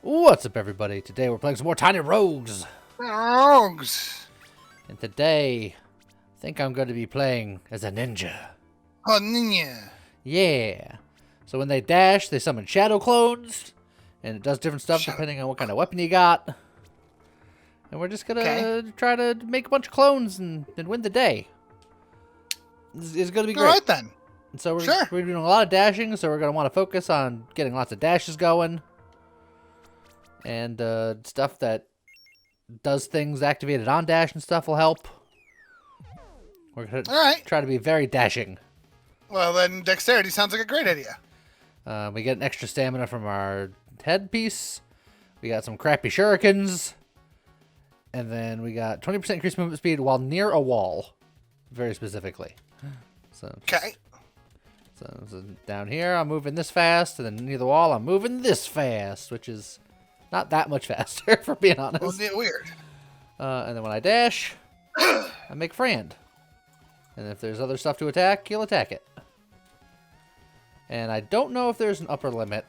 What's up, everybody? Today we're playing some more Tiny Rogues. Rogues. And today, I think I'm going to be playing as a ninja. Oh, ninja. Yeah. So when they dash, they summon shadow clones. And it does different stuff depending on what kind of weapon you got. And we're just going to try to make a bunch of clones and win the day. It's going to be great. All right, then. And so we're doing a lot of dashing, so we're going to want to focus on getting lots of dashes going. And stuff that does things activated on dash and stuff will help. We're going to try to be very dashing. Well, then dexterity sounds like a great idea. We get an extra stamina from our headpiece. We got some crappy shurikens. And then we got 20% increased movement speed while near a wall. Very specifically. So down here, I'm moving this fast. And then near the wall, I'm moving this fast. Which is not that much faster, for being honest. Well, weird. And then when I dash, I make friend. And if there's other stuff to attack, you'll attack it. And I don't know if there's an upper limit.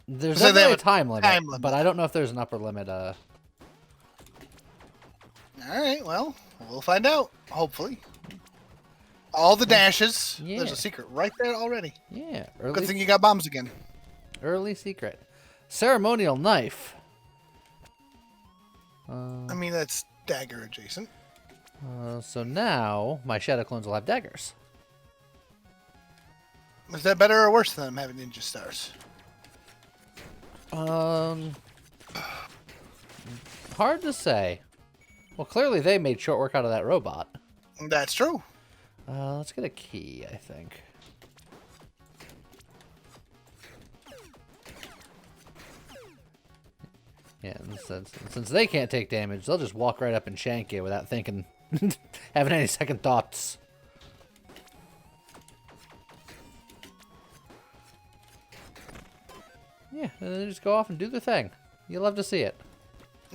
There's definitely a time limit, but I don't know if there's an upper limit. All right, well, we'll find out, hopefully. All the dashes. Yeah. There's a secret right there already. Yeah. Good thing you got bombs again. Early secret. Ceremonial knife. I mean, that's dagger adjacent. So now my shadow clones will have daggers. Is that better or worse than them having ninja stars? Hard to say. Well, clearly they made short work out of that robot. That's true. Let's get a key, I think. Yeah, since they can't take damage, they'll just walk right up and shank you without thinking, having any second thoughts. Yeah, and they just go off and do their thing. You love to see it.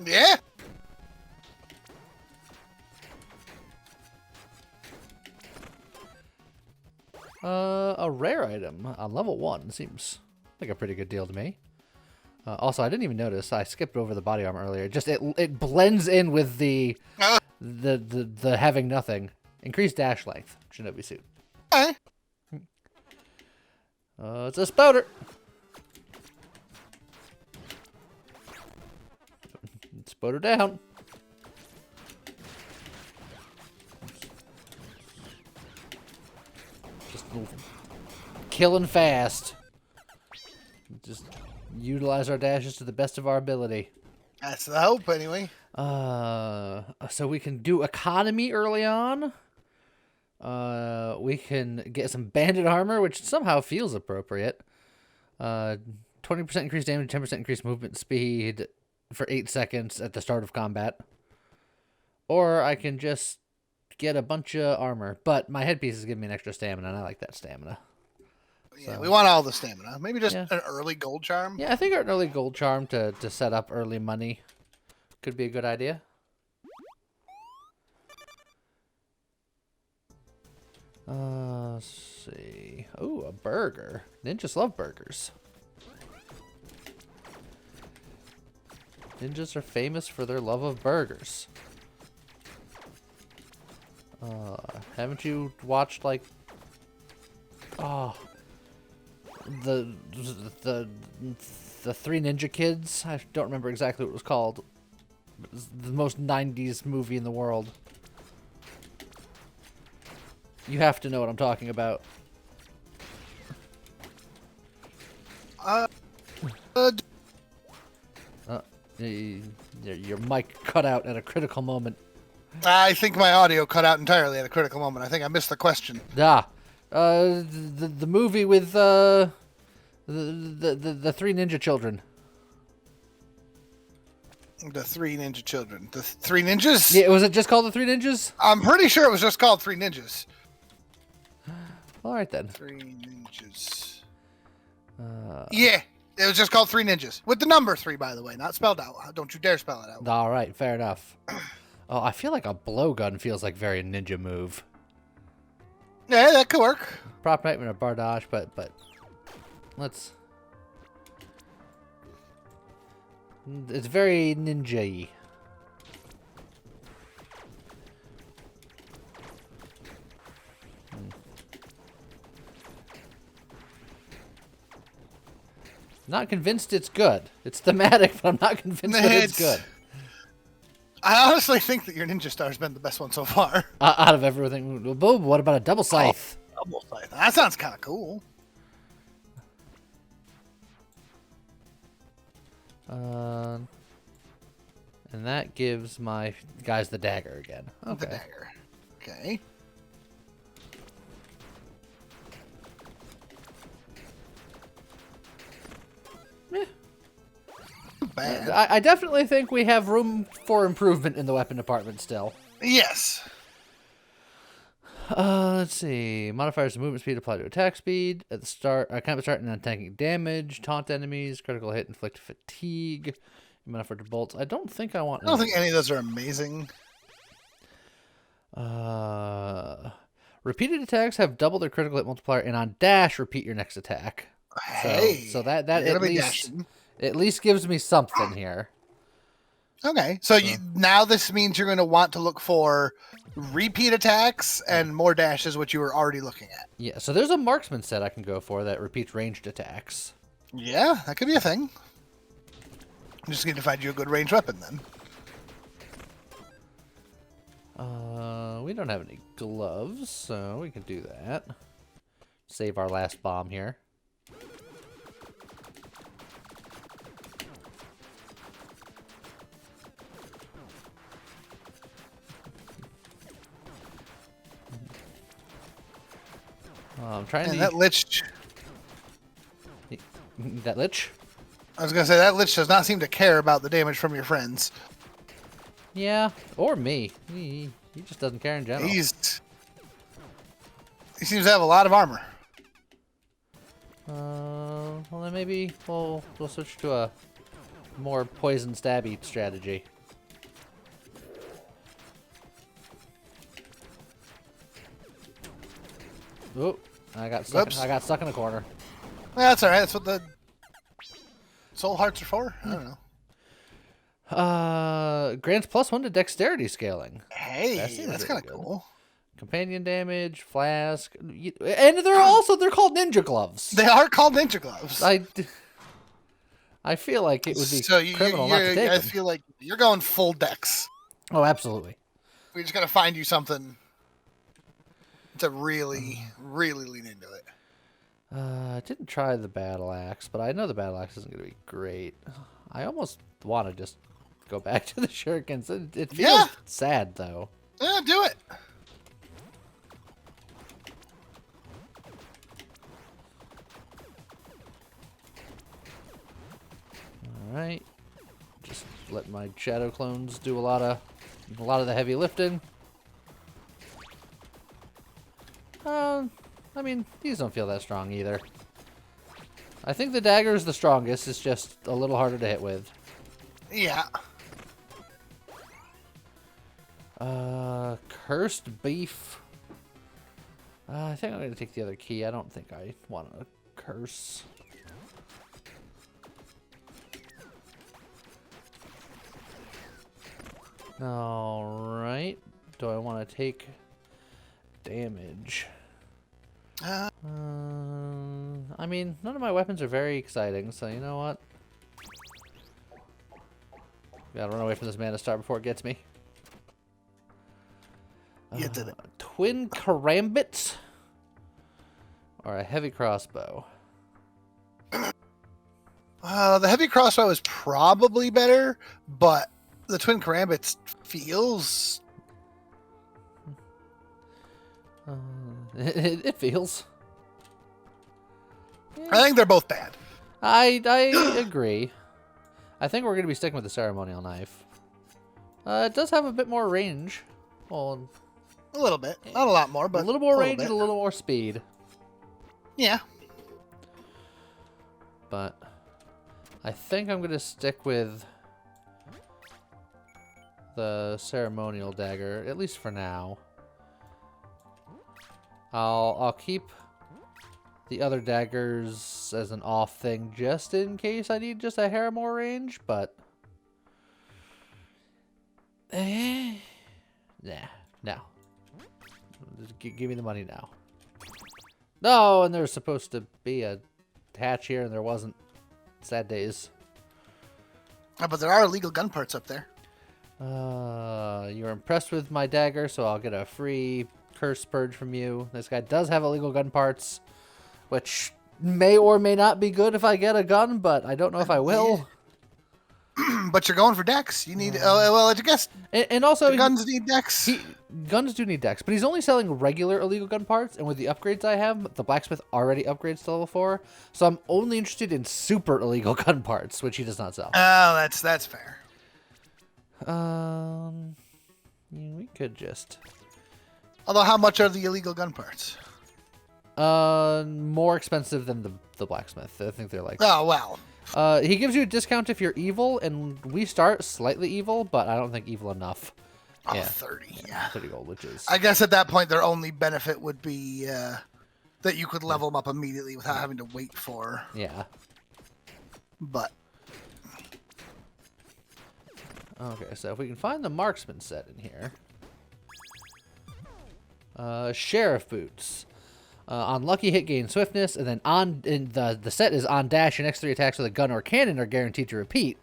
Yeah. A rare item on level 1 seems like a pretty good deal to me. Also, I didn't even notice. I skipped over the body armor earlier. Just it blends in with the having nothing. Increased dash length. Shinobi suit. It's a spouter. Spouter down. Just killing fast. Just utilize our dashes to the best of our ability. That's the hope, anyway. So we can do economy early on. We can get some bandit armor, which somehow feels appropriate. 20% increased damage, 10% increased movement speed for 8 seconds at the start of combat. Or I can just get a bunch of armor. But my headpiece is giving me an extra stamina, and I like that stamina. Yeah, so we want all the stamina. Maybe just an early gold charm. Yeah, I think an early gold charm to set up early money could be a good idea. Let's see. Oh, a burger. Ninjas love burgers. Ninjas are famous for their love of burgers. Haven't you watched, like... Oh... The Three Ninja Kids? I don't remember exactly what it was called. It was the most 90s movie in the world. You have to know what I'm talking about. Your mic cut out at a critical moment. I think my audio cut out entirely at a critical moment. I think I missed the question. The movie with the Three Ninja Children. The Three Ninja Children. The Three Ninjas? Yeah, was it just called the Three Ninjas? I'm pretty sure it was just called Three Ninjas. All right, then. Three Ninjas. Yeah, it was just called Three Ninjas. With the number 3, by the way, not spelled out. Don't you dare spell it out. All right, fair enough. Oh, I feel like a blowgun feels like very ninja move. Yeah, that could work. Prop knight and a bardosh, but let's. It's very ninja-y. Not convinced it's good. It's thematic, but I'm not convinced that it's good. I honestly think that your ninja star has been the best one so far. Out of everything. Boom, what about a double scythe? Oh, double scythe. That sounds kind of cool. And that gives my guys the dagger again. Okay. The dagger. Okay. Eh. Bad. I definitely think we have room for improvement in the weapon department still. Yes. Let's see. Modifiers of movement speed apply to attack speed. At the start, combat start and attacking damage, taunt enemies, critical hit, inflict fatigue. Modifier to bolts. I don't think I want. I don't think any of those are amazing. Repeated attacks have double their critical hit multiplier, and on dash, repeat your next attack. Hey, so that at least gives me something here. Okay, so now this means you're going to want to look for repeat attacks and more dashes, which you were already looking at. Yeah, so there's a marksman set I can go for that repeats ranged attacks. Yeah, that could be a thing. I'm just going to find you a good ranged weapon then. We don't have any gloves, so we can do that. Save our last bomb here. I'm trying to... that lich... That lich? I was going to say, that lich does not seem to care about the damage from your friends. Yeah, or me. He just doesn't care in general. He seems to have a lot of armor. Well, then maybe we'll switch to a more poison stabby strategy. Oop! I got stuck in a corner. That's all right. That's what the soul hearts are for. I don't know. Grants +1 to dexterity scaling. Hey, that's kind of cool. Companion damage, flask, and they're called ninja gloves. They are called ninja gloves. I feel like it would be criminal not to take them. I feel like you're going full dex. Oh, absolutely. We just gotta find you something to really, really lean into it. I didn't try the battle axe, but I know the battle axe isn't going to be great. I almost want to just go back to the shurikens. It feels sad, though. Yeah, do it. All right. Just let my shadow clones do a lot of the heavy lifting. I mean, these don't feel that strong either. I think the dagger is the strongest. It's just a little harder to hit with. Yeah. Cursed beef. I think I'm going to take the other key. I don't think I want a curse. Alright. Do I want to take damage? I mean, none of my weapons are very exciting, so you know what? Gotta run away from this mana star before it gets me. You did it. Twin karambits? Or a heavy crossbow? The heavy crossbow is probably better, but the twin karambits feels... It feels. I think they're both bad. I agree. I think we're going to be sticking with the ceremonial knife. It does have a bit more range. Well, a little bit. Not a lot more, but a little more range and a little more speed. Yeah. But I think I'm going to stick with the ceremonial dagger, at least for now. I'll keep the other daggers as an off thing just in case I need just a hair more range, but nah, no. Just give me the money now. No, and there's supposed to be a hatch here, and there wasn't. Sad days. Oh, but there are illegal gun parts up there. You're impressed with my dagger, so I'll get a free curse purge from you. This guy does have illegal gun parts, which may or may not be good if I get a gun, but I don't know if I will. But you're going for dex. You need, well, I guess. And also, guns need dex. Guns do need dex, but he's only selling regular illegal gun parts, and with the upgrades I have, the blacksmith already upgrades to level 4, so I'm only interested in super illegal gun parts, which he does not sell. Oh, that's fair. We could just. Although, how much are the illegal gun parts? More expensive than the blacksmith. I think they're like. Oh well. He gives you a discount if you're evil, and we start slightly evil, but I don't think evil enough. Oh, yeah. 30, yeah. 30 gold, which is... I guess at that point, their only benefit would be that you could level them up immediately without having to wait for... Yeah. But... Okay, so if we can find the marksman set in here... Sheriff boots. On lucky hit, gain swiftness, and then the set is on dash. Your next 3 attacks with a gun or cannon are guaranteed to repeat.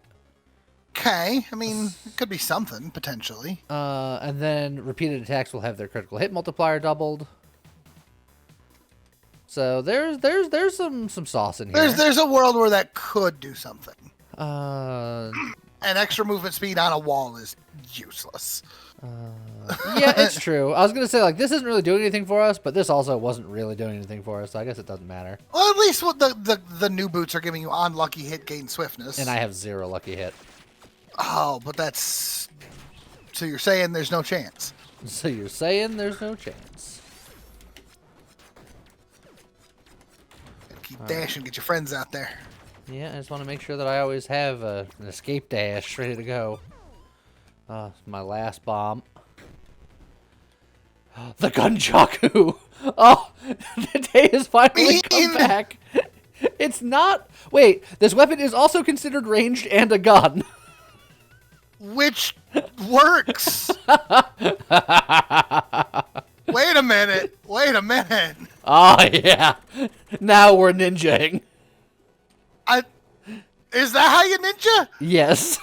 Okay, I mean, it could be something potentially. And then repeated attacks will have their critical hit multiplier doubled. So there's some sauce in here. There's a world where that could do something. Uh, An extra movement speed on a wall is useless. Yeah, it's true. I was gonna say, like, this isn't really doing anything for us, but this also wasn't really doing anything for us, so I guess it doesn't matter. Well, at least what the new boots are giving you on lucky hit, gain swiftness. And I have 0 lucky hit. Oh, but that's... So you're saying there's no chance? So you're saying there's no chance. Keep dashing, get your friends out there. Yeah, I just want to make sure that I always have an escape dash ready to go. My last bomb. The Gunchaku! Oh, the day has finally come back. It's not... Wait, this weapon is also considered ranged and a gun. Which works. Wait a minute. Oh, yeah. Now we're ninjaing. Is that how you ninja? Yes.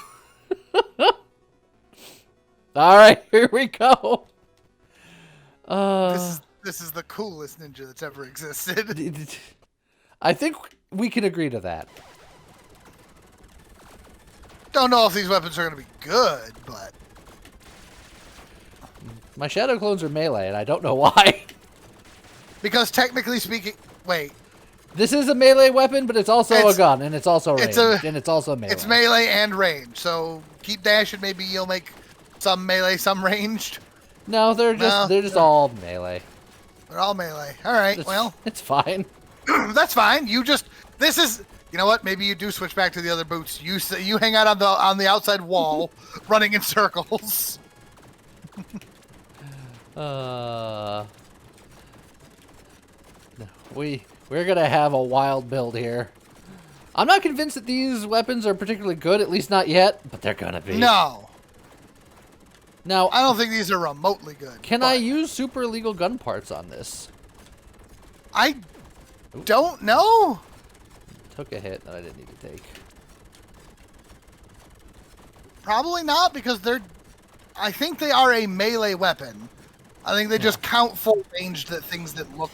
All right, here we go. This is the coolest ninja that's ever existed. I think we can agree to that. Don't know if these weapons are going to be good, but... My shadow clones are melee, and I don't know why. Because technically speaking... Wait. This is a melee weapon, but it's also a gun, and it's also ranged, and it's also melee. It's melee and ranged, so keep dashing, maybe you'll make some melee, some ranged. No, they're just all melee. They're all melee. All right, well... It's fine. That's fine. This is... You know what? Maybe you do switch back to the other boots. You hang out on the outside wall, running in circles. We're gonna have a wild build here. I'm not convinced that these weapons are particularly good, at least not yet, but they're gonna be. No. Now, I don't think these are remotely good. Can I use super illegal gun parts on this? I don't know. Took a hit that I didn't need to take. Probably not, because I think they are a melee weapon. I think they just count for ranged things that look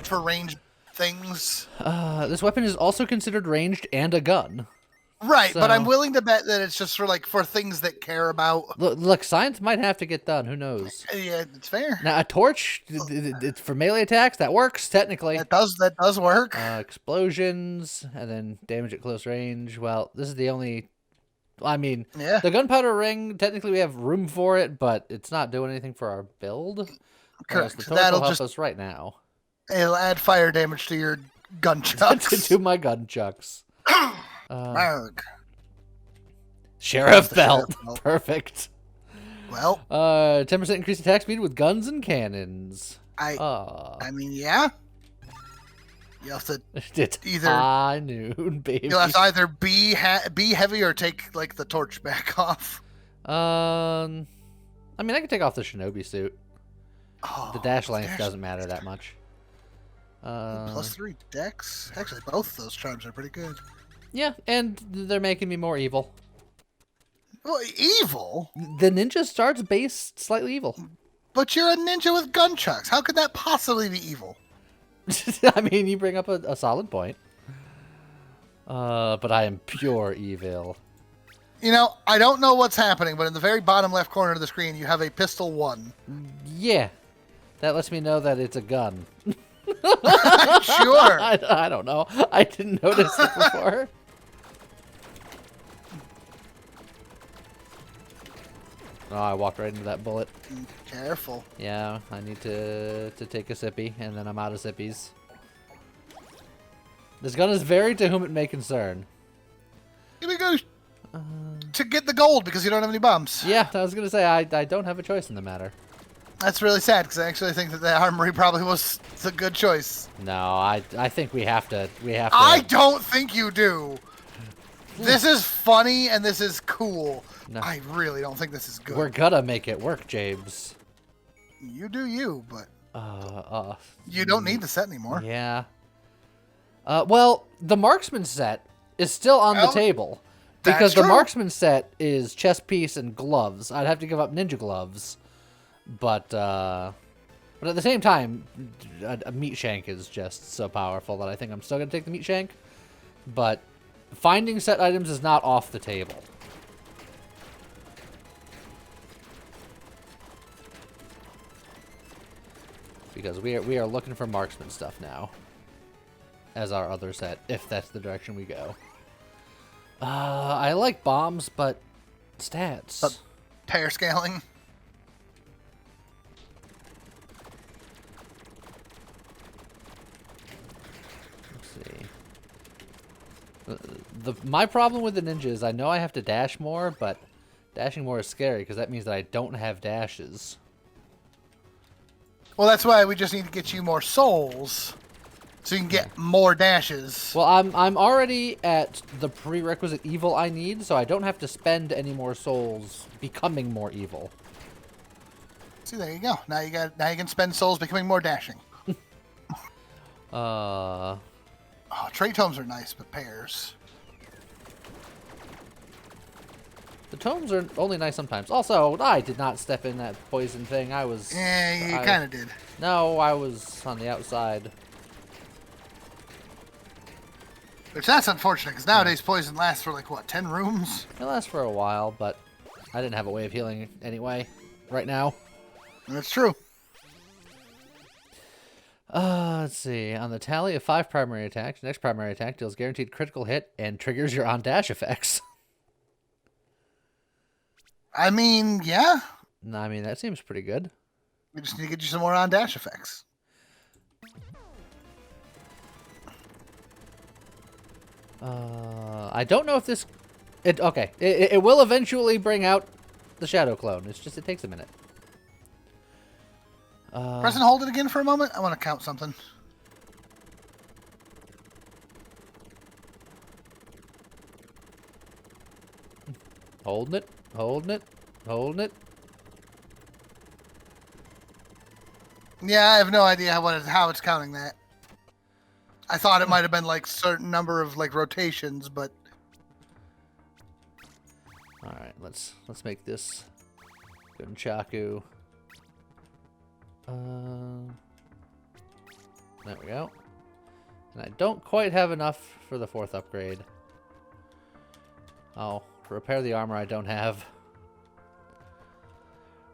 for ranged things. This weapon is also considered ranged and a gun. Right, so... but I'm willing to bet that it's just for things that care about. Look, science might have to get done. Who knows? Yeah, it's fair. Now, a torch, it's for melee attacks. That works technically. That does work. Explosions and then damage at close range. Well, this is the only. I mean, yeah. The gunpowder ring. Technically, we have room for it, but it's not doing anything for our build. Correct. The torch will help us right now. It'll add fire damage to your gun chucks. To my gun chucks. Sheriff the belt. sheriff belt. Perfect. Well, 10% increased attack speed with guns and cannons. I mean, yeah. You have to It's either high noon, baby. you'll have to either be heavy or take like the torch back off. I mean, I can take off the shinobi suit. Oh, The dash length dash doesn't matter that much. +3 dex. Actually, both of those charms are pretty good. Yeah, and they're making me more evil. Well, evil? The ninja starts base slightly evil. But you're a ninja with gunchucks. How could that possibly be evil? I mean, you bring up a solid point. But I am pure evil. You know, I don't know what's happening, but in the very bottom left corner of the screen, you have a pistol 1. Yeah. That lets me know that it's a gun. Sure. I don't know. I didn't notice it before. Oh, I walked right into that bullet. Careful. Yeah, I need to take a sippy, and then I'm out of sippies. This gun is very to whom it may concern. Here we go. To get the gold because you don't have any bombs. Yeah, I was going to say, I don't have a choice in the matter. That's really sad because I actually think that the armory probably was a good choice. No, I think we have to. I don't think you do. This is funny and this is cool. No. I really don't think this is good. We're gonna make it work, James. You do you, but Uh, you don't need the set anymore. Yeah. Well, the marksman set is still on the Well, table that's because the true. marksman set is chest piece and gloves. I'd have to give up ninja gloves, but at the same time, a meat shank is just so powerful that I think I'm still gonna take the meat shank. But finding set items is not off the table. Because we are looking for marksman stuff now. As our other set, if that's the direction we go. I like bombs, but stats. But pair scaling. Let's see. My problem with the ninja is I know I have to dash more, but dashing more is scary because that means that I don't have dashes. Well, that's why we just need to get you more souls, so you can get more dashes. Well, I'm already at the prerequisite evil I need, so I don't have to spend any more souls becoming more evil. See, there you go. Now you can spend souls becoming more dashing. Uh, Oh, trait tomes are nice, but pairs. the tomes are only nice sometimes. Also, I did not step in that poison thing. I was... Yeah, you kind of did. No, I was on the outside. Which that's unfortunate, because nowadays poison lasts for like, what, 10 rooms? It lasts for a while, but I didn't have a way of healing anyway, right now. That's true. Let's see. On the tally of 5 primary attacks, next primary attack deals guaranteed critical hit and triggers your on-dash effects. I mean, yeah. No, I mean, that seems pretty good. We just need to get you some more on-dash effects. I don't know if this... Okay, it will eventually bring out the Shadow Clone. It's just, it takes a minute. Press and hold it again for a moment. I want to count something. Holding it, holding it, holding it. Yeah, I have no idea how it's counting that. I thought it might have been like certain number of like rotations, but All right, let's make this Gunchaku. There we go. And I don't quite have enough for the 4th upgrade. Oh, repair the armor I don't have.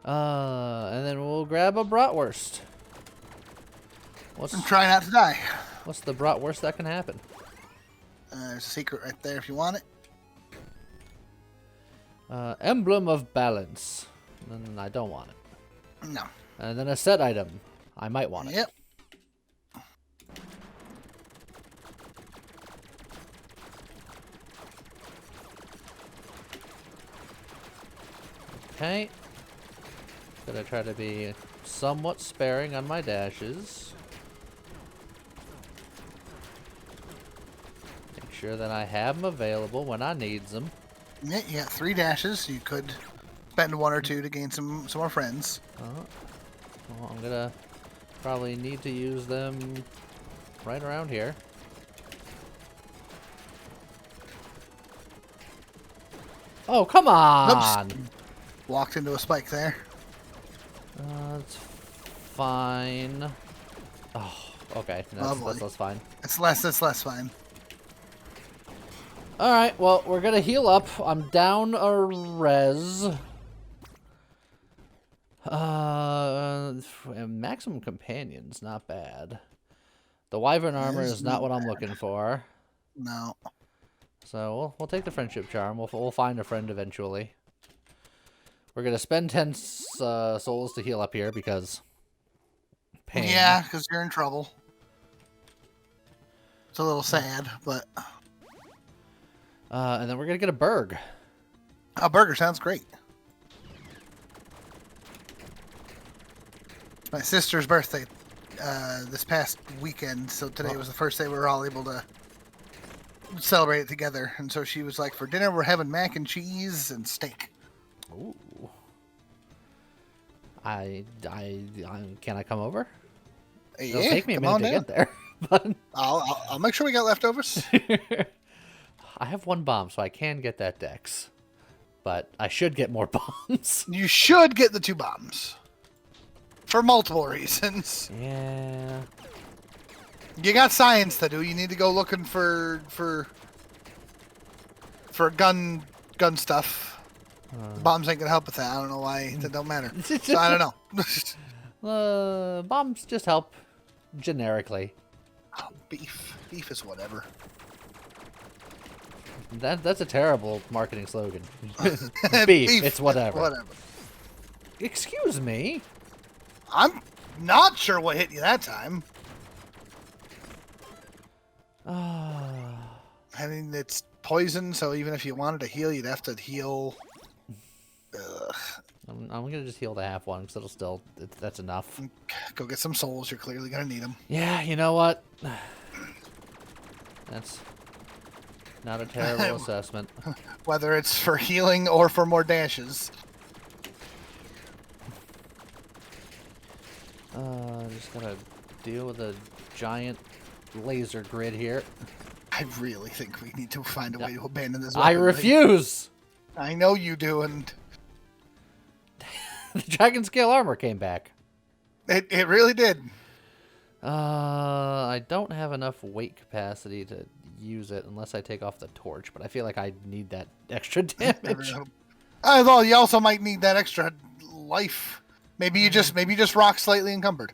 And then we'll grab a bratwurst. I'm trying not to die. What's the bratwurst that can happen? There's a secret right there if you want it. Emblem of balance. I don't want it. No. And then a set item. I might want it. Yep. Okay. Gonna try to be somewhat sparing on my dashes. Make sure that I have them available when I need them. Yeah, you got 3 dashes. You could spend 1 or 2 to gain some more friends. Well, I'm gonna probably need to use them right around here. Oh, come on! Oops. Walked into a spike there. It's fine. Oh, okay. That's fine. It's less fine. Alright, well, we're gonna heal up. I'm down a res. Maximum companions, not bad. The wyvern armor is not what I'm looking for. No. So we'll take the friendship charm. We'll find a friend eventually. We're gonna spend 10 souls to heal up here because pain. Yeah, because you're in trouble. It's a little sad, but and then we're gonna get a burg. a burger sounds great. My sister's birthday this past weekend, so today was the first day we were all able to celebrate it together. And so she was like, for dinner we're having mac and cheese and steak. Ooh. Can I come over? Yeah, It'll take me a minute to get there, but I'll make sure we got leftovers. I have 1 bomb, so I can get that dex. But I should get more bombs. You should get the 2 bombs. For multiple reasons. Yeah. You got science to do. You need to go looking for gun stuff. Bombs ain't gonna help with that. I don't know why that don't matter. So I don't know. Bombs just help generically. Oh, beef is whatever. That's a terrible marketing slogan. Beef, it's whatever. Whatever. Excuse me. I'm not sure what hit you that time. I mean, it's poison, so even if you wanted to heal, you'd have to heal. I'm gonna just heal the half one because it'll still that's enough. Go get some souls. You're clearly gonna need them. Yeah, you know what? That's not a terrible assessment. Whether it's for healing or for more dashes. Just gotta deal with a giant laser grid here. I really think we need to find a way to abandon this. I refuse. I know you do, and The dragon scale armor came back. it really did. I don't have enough weight capacity to use it unless I take off the torch, but I feel like I need that extra damage. Well, you also might need that extra life. Maybe you just rock slightly encumbered.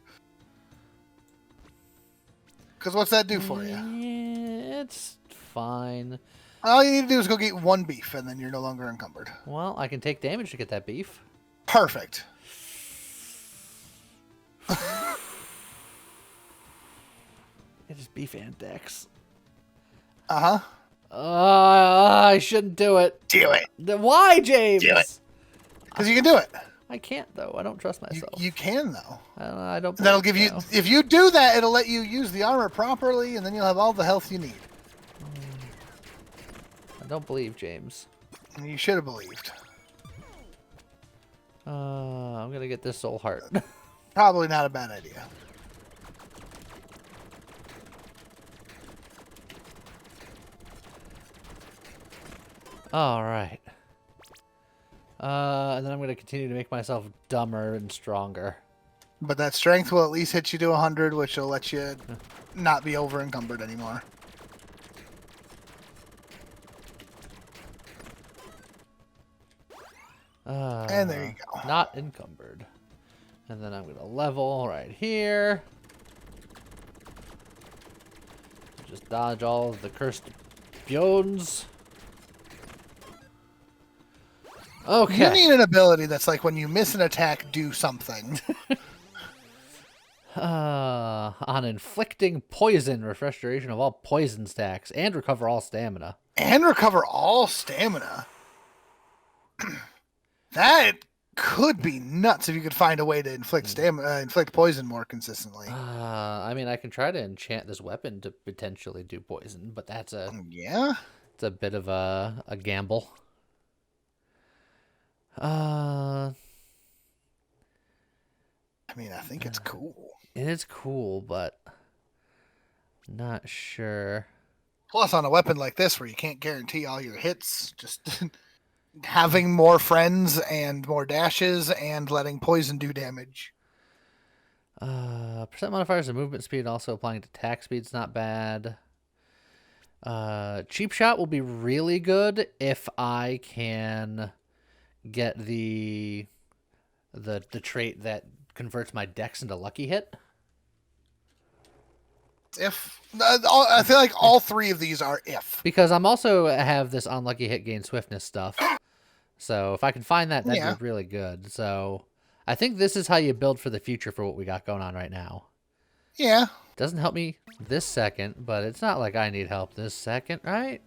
Because what's that do for you? Yeah, it's fine. All you need to do is go get 1 beef, and then you're no longer encumbered. Well, I can take damage to get that beef. Perfect. It is beef and dex. Uh-huh. I shouldn't do it. Do it. Why, James? Do it. Because you can do it. I can't, though. I don't trust myself. You can, though. I don't. That'll give you... If you do that, it'll let you use the armor properly, and then you'll have all the health you need. I don't believe, James. You should have believed. I'm gonna get this soul heart. Probably not a bad idea. All right. And then I'm gonna continue to make myself dumber and stronger. But that strength will at least hit you to 100, which will let you not be over encumbered anymore. And there you go. Not encumbered. And then I'm gonna level right here. Just dodge all of the cursed biones. Okay. You need an ability that's like when you miss an attack, do something. On inflicting poison, refresh duration of all poison stacks, and recover all stamina. And recover all stamina. That could be nuts if you could find a way to inflict poison more consistently. I mean, I can try to enchant this weapon to potentially do poison, but Yeah. it's a bit of a gamble. Uh, I mean, I think it's cool. it is cool, but not sure. Plus, on a weapon like this, where you can't guarantee all your hits, just having more friends and more dashes and letting poison do damage. Percent modifiers of movement speed, also applying to attack speed's not bad. Cheap shot will be really good if I can get the trait that converts my dex into lucky hit. If I feel like all three of these are if. Because I'm also have this unlucky hit gain swiftness stuff. So if I can find that, that'd be really good. So I think this is how you build for the future for what we got going on right now. Yeah. Doesn't help me this second, but it's not like I need help this second, right?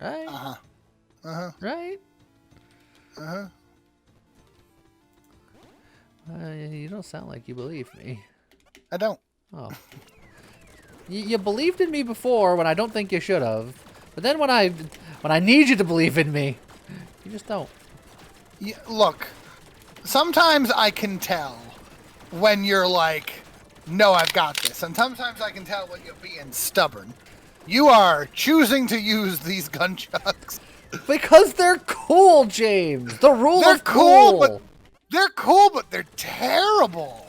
Right? Uh-huh. Uh-huh. Right? Uh-huh. You don't sound like you believe me. I don't. Oh. You believed in me before when I don't think you should have. But then when I need you to believe in me, you just don't. Yeah, look, sometimes I can tell when you're like, no, I've got this. And sometimes I can tell when you're being stubborn. You are choosing to use these gunchucks. Because they're cool, James. The rule They're of cool. They're cool, but they're terrible.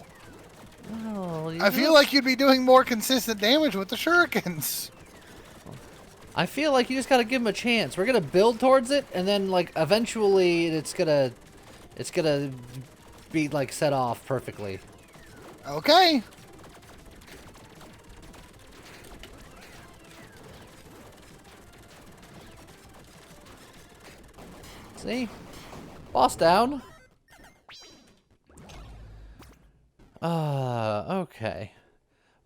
Oh, I feel like you'd be doing more consistent damage with the shurikens. I feel like you just gotta give them a chance. We're gonna build towards it, and then like eventually it's gonna be like set off perfectly. Okay. See? Boss down. Okay.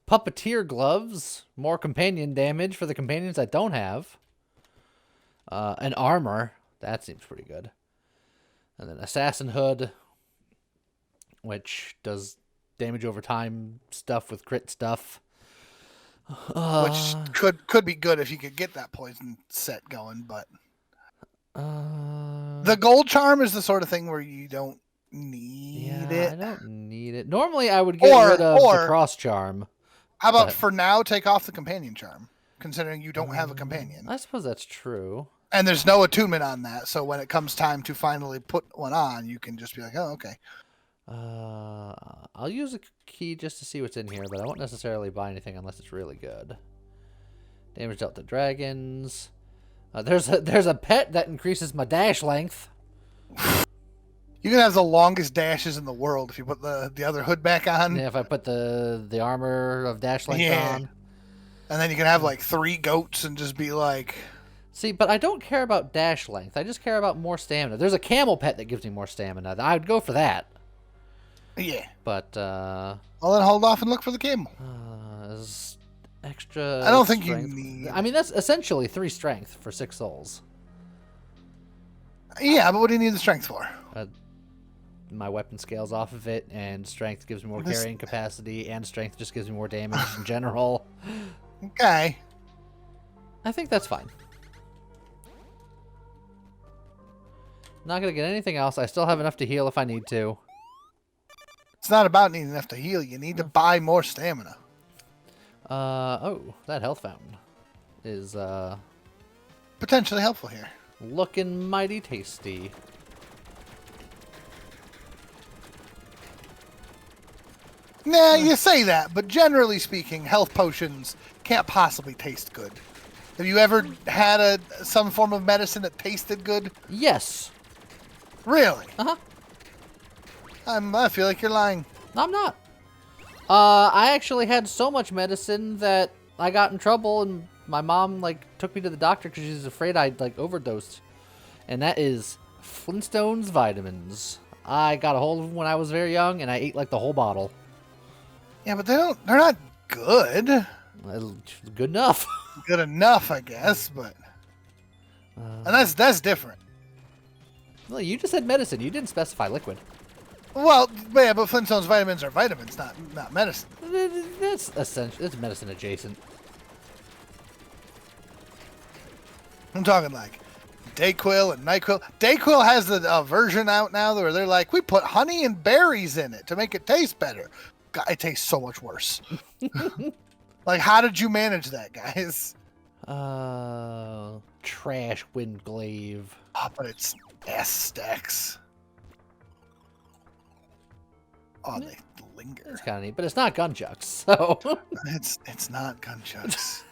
Puppeteer gloves. More companion damage for the companions I don't have. And armor. That seems pretty good. And then assassin hood, which does damage over time stuff with crit stuff. Which could be good if you could get that poison set going, but the gold charm is the sort of thing where you don't need it. I don't need it. Normally I would get rid of the cross charm. How about for now take off the companion charm, considering you don't have a companion? I suppose that's true. And there's no attunement on that, so when it comes time to finally put one on, you can just be like, oh, okay. I'll use a key just to see what's in here, but I won't necessarily buy anything unless it's really good. Damage dealt to dragons. There's a pet that increases my dash length. You can have the longest dashes in the world if you put the other hood back on. Yeah, if I put the armor of dash length on. And then you can have like 3 goats and just be like... See, but I don't care about dash length. I just care about more stamina. There's a camel pet that gives me more stamina. I would go for that. Yeah. But, well, then hold off and look for the camel. Extra I don't think strength. you need... I mean, that's essentially 3 strength for 6 souls. Yeah, but what do you need the strength for? My weapon scales off of it, and strength gives me more carrying capacity, and strength just gives me more damage in general. Okay. I think that's fine. Not going to get anything else. I still have enough to heal if I need to. It's not about needing enough to heal. You need to buy more stamina. Oh, that health fountain is, potentially helpful here. Looking mighty tasty. Nah, you say that, but generally speaking, health potions can't possibly taste good. Have you ever had some form of medicine that tasted good? Yes. Really? Uh-huh. I feel like you're lying. No, I'm not. I actually had so much medicine that I got in trouble, and my mom, took me to the doctor because she was afraid I'd, overdosed. And that is Flintstones vitamins. I got a hold of them when I was very young, and I ate, the whole bottle. Yeah, but they're not good. Good enough. Good enough, I guess, but... and that's different. Well, you just said medicine. You didn't specify liquid. Well, yeah, but Flintstone's vitamins are vitamins, not medicine. That's essential. It's medicine adjacent. I'm talking like Dayquil and NyQuil. Dayquil has the version out now where they're like, we put honey and berries in it to make it taste better. God, it tastes so much worse. Like, how did you manage that, guys? Trash Windglaive. Oh, but it's S-Stacks. Oh, they linger. It's kind of neat, but it's not gunchucks, so. It's not gunchucks.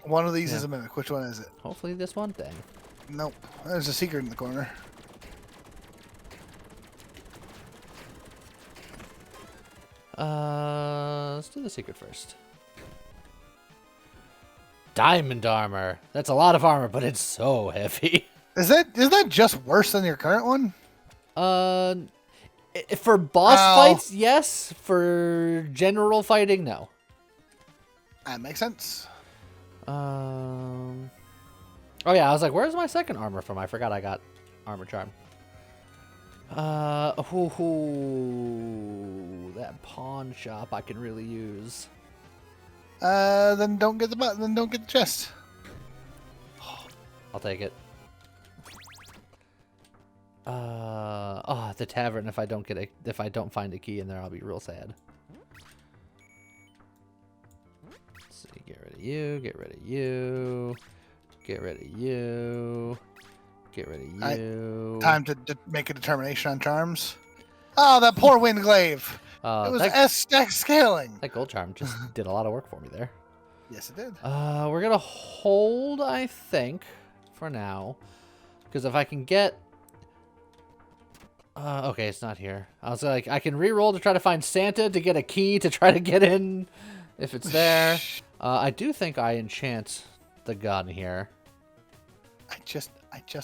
One of these is a mimic. Which one is it? Hopefully this one thing. Nope. There's a secret in the corner. Let's do the secret first. Diamond armor. That's a lot of armor, but it's so heavy. Is that just worse than your current one? For boss fights, yes. For general fighting, no. That makes sense. Oh yeah, I was like, where's my second armor from? I forgot I got armor charm. That pawn shop I can really use. Then don't get the chest. I'll take it. The tavern. If I don't find a key in there, I'll be real sad. Let's see. Get rid of you. Get rid of you. Get rid of you. Get rid of you. Time to make a determination on charms. Oh, that poor Windglaive. It was S-stack scaling. That gold charm just did a lot of work for me there. Yes, it did. We're gonna hold, I think, for now, because if I can get. Okay, it's not here. I was like, I can re-roll to try to find Santa to get a key to try to get in, if it's there. I do think I enchant the gun here. I just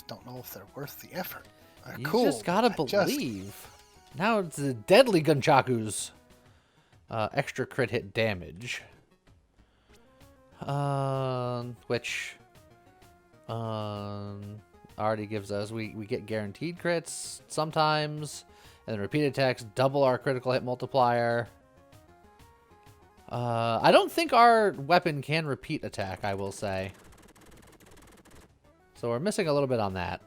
don't know if they're worth the effort. They're You cool. just gotta believe. Now it's the deadly gunchakus. Extra crit hit damage. Which already gives us we get guaranteed crits sometimes, and then repeat attacks double our critical hit multiplier. I don't think our weapon can repeat attack, I will say. So we're missing a little bit on that.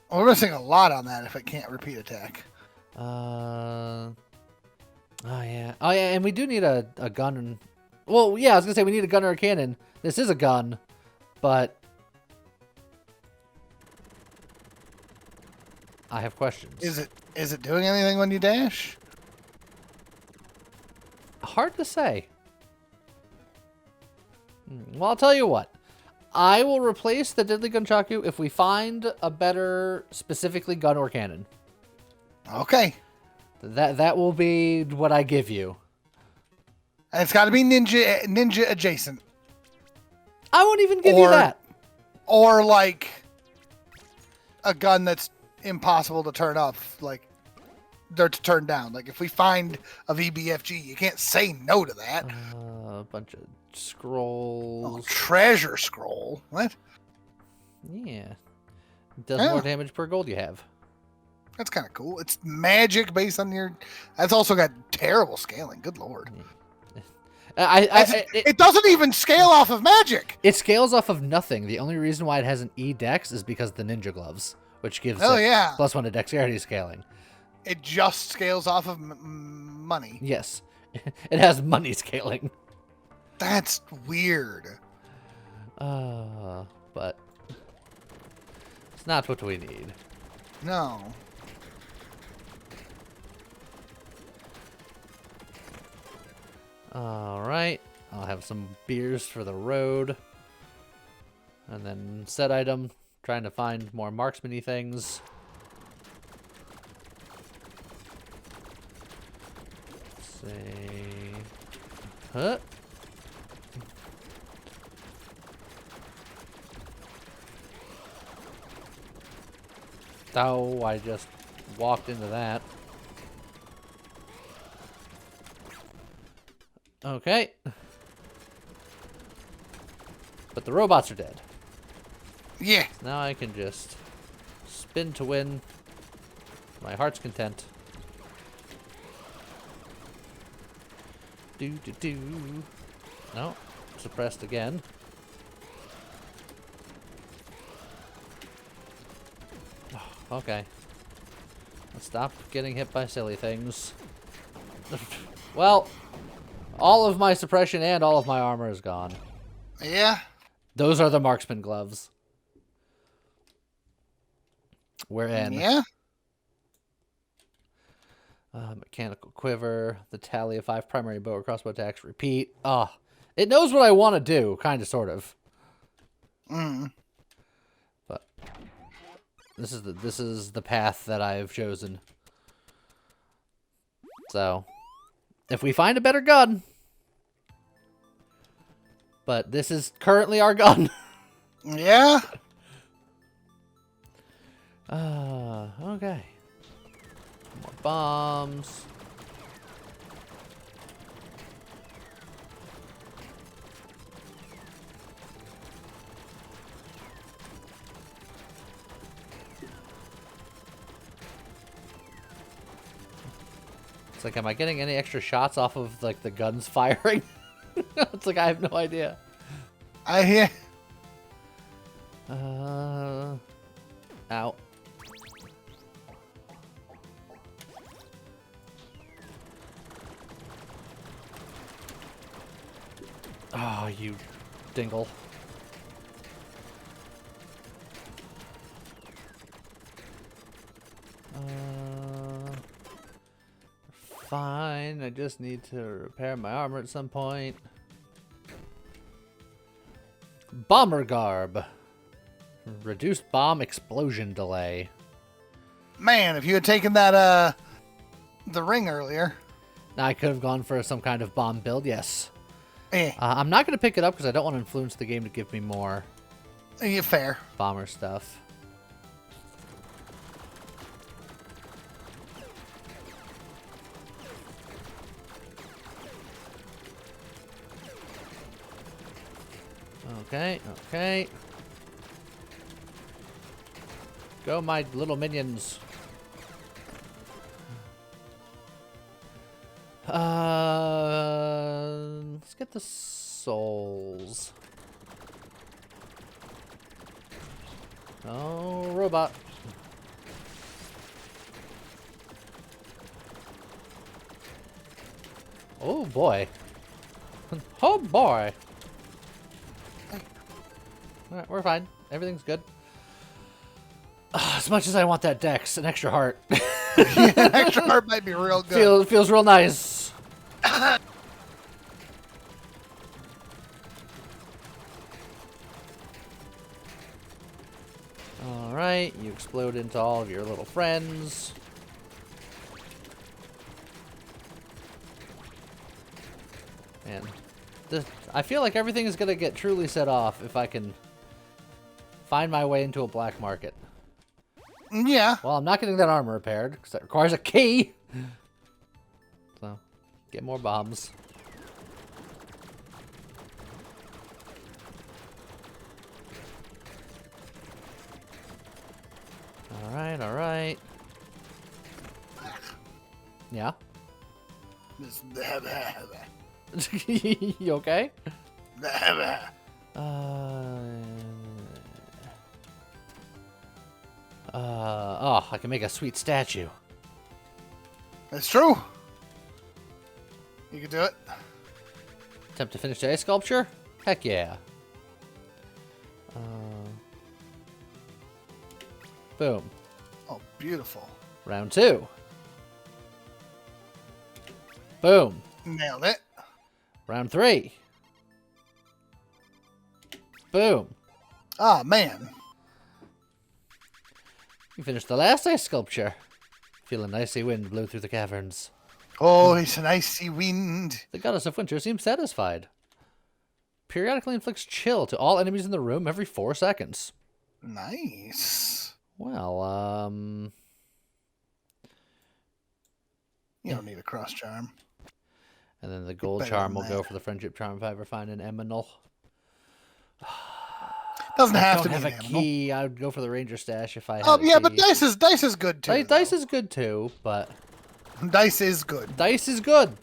Well, we're missing a lot on that if it can't repeat attack. Oh yeah, and we do need a gun. Well, yeah, I was gonna say we need a gun or a cannon. This is a gun, but I have questions. Is it doing anything when you dash? Hard to say. Well, I'll tell you what. I will replace the Deadly Gunchaku if we find a better, specifically gun or cannon. Okay. That will be what I give you. And it's got to be ninja adjacent. I won't even give you that. Or like a gun that's impossible to turn up, like or to turn down. Like if we find a VBFG, you can't say no to that. A bunch of scrolls. Oh, treasure scroll. What? Yeah. It does more damage per gold you have. That's kind of cool. It's magic based on your. That's also got terrible scaling. Good lord. It doesn't even scale off of magic. It scales off of nothing. The only reason why it has an E-Dex is because of the ninja gloves, which gives +1 to dexterity scaling. It just scales off of money. Yes. It has money scaling. That's weird. But it's not what we need. No. Alright. I'll have some beers for the road. And then set item. Trying to find more marksman-y things. Let's see. Huh? Oh, I just walked into that. Okay. But the robots are dead. Yeah. Now I can just spin to win. My heart's content. Do do do. No, suppressed again. Oh, okay. Let's stop getting hit by silly things. Well, all of my suppression and all of my armor is gone. Yeah. Those are the marksman gloves. We're in. Yeah. Mechanical quiver, the tally of 5 primary bow or crossbow attacks, repeat. It knows what I want to do, kind of, sort of. But this is the path that I've chosen. So, if we find a better gun, but this is currently our gun. Yeah. Okay. More bombs. It's like, am I getting any extra shots off of, like, the guns firing? It's like, I have no idea. I hear. Ow. Oh, you dingle. Fine, I just need to repair my armor at some point. Bomber garb. Reduced bomb explosion delay. Man, if you had taken that, the ring earlier. Now, I could have gone for some kind of bomb build, yes. Eh. I'm not going to pick it up because I don't want to influence the game to give me more Fair. bomber stuff. Okay, okay. Go, my little minions. Let's get the souls. Oh, robot. Oh, boy. Oh, boy. Alright, we're fine. Everything's good. As much as I want that dex, an extra heart. Yeah, an extra heart might be real good. Feels real nice. Alright, you explode into all of your little friends. Man, I feel like everything is going to get truly set off if I can find my way into a black market. Yeah. Well, I'm not getting that armor repaired because that requires a key. So, get more bombs. Alright, alright. Yeah? You okay? Oh, I can make a sweet statue. That's true. You can do it. Attempt to finish the ice sculpture? Heck yeah. Boom. Oh, beautiful. Round 2. Boom. Nailed it. Round 3. Boom. Oh, man. You finished the last ice sculpture. Feel an icy wind blow through the caverns. Oh, it's an icy wind. The goddess of winter seems satisfied. Periodically inflicts chill to all enemies in the room every 4 seconds. Nice. Well, You don't need a cross charm. and then the gold better charm than will go that. for the friendship charm if I ever find an eminal. Doesn't I have don't to be have an a animal. key. I would go for the ranger stash if I had Oh a yeah, key. but dice is good too. Dice is good too, but Dice is good. dice is good.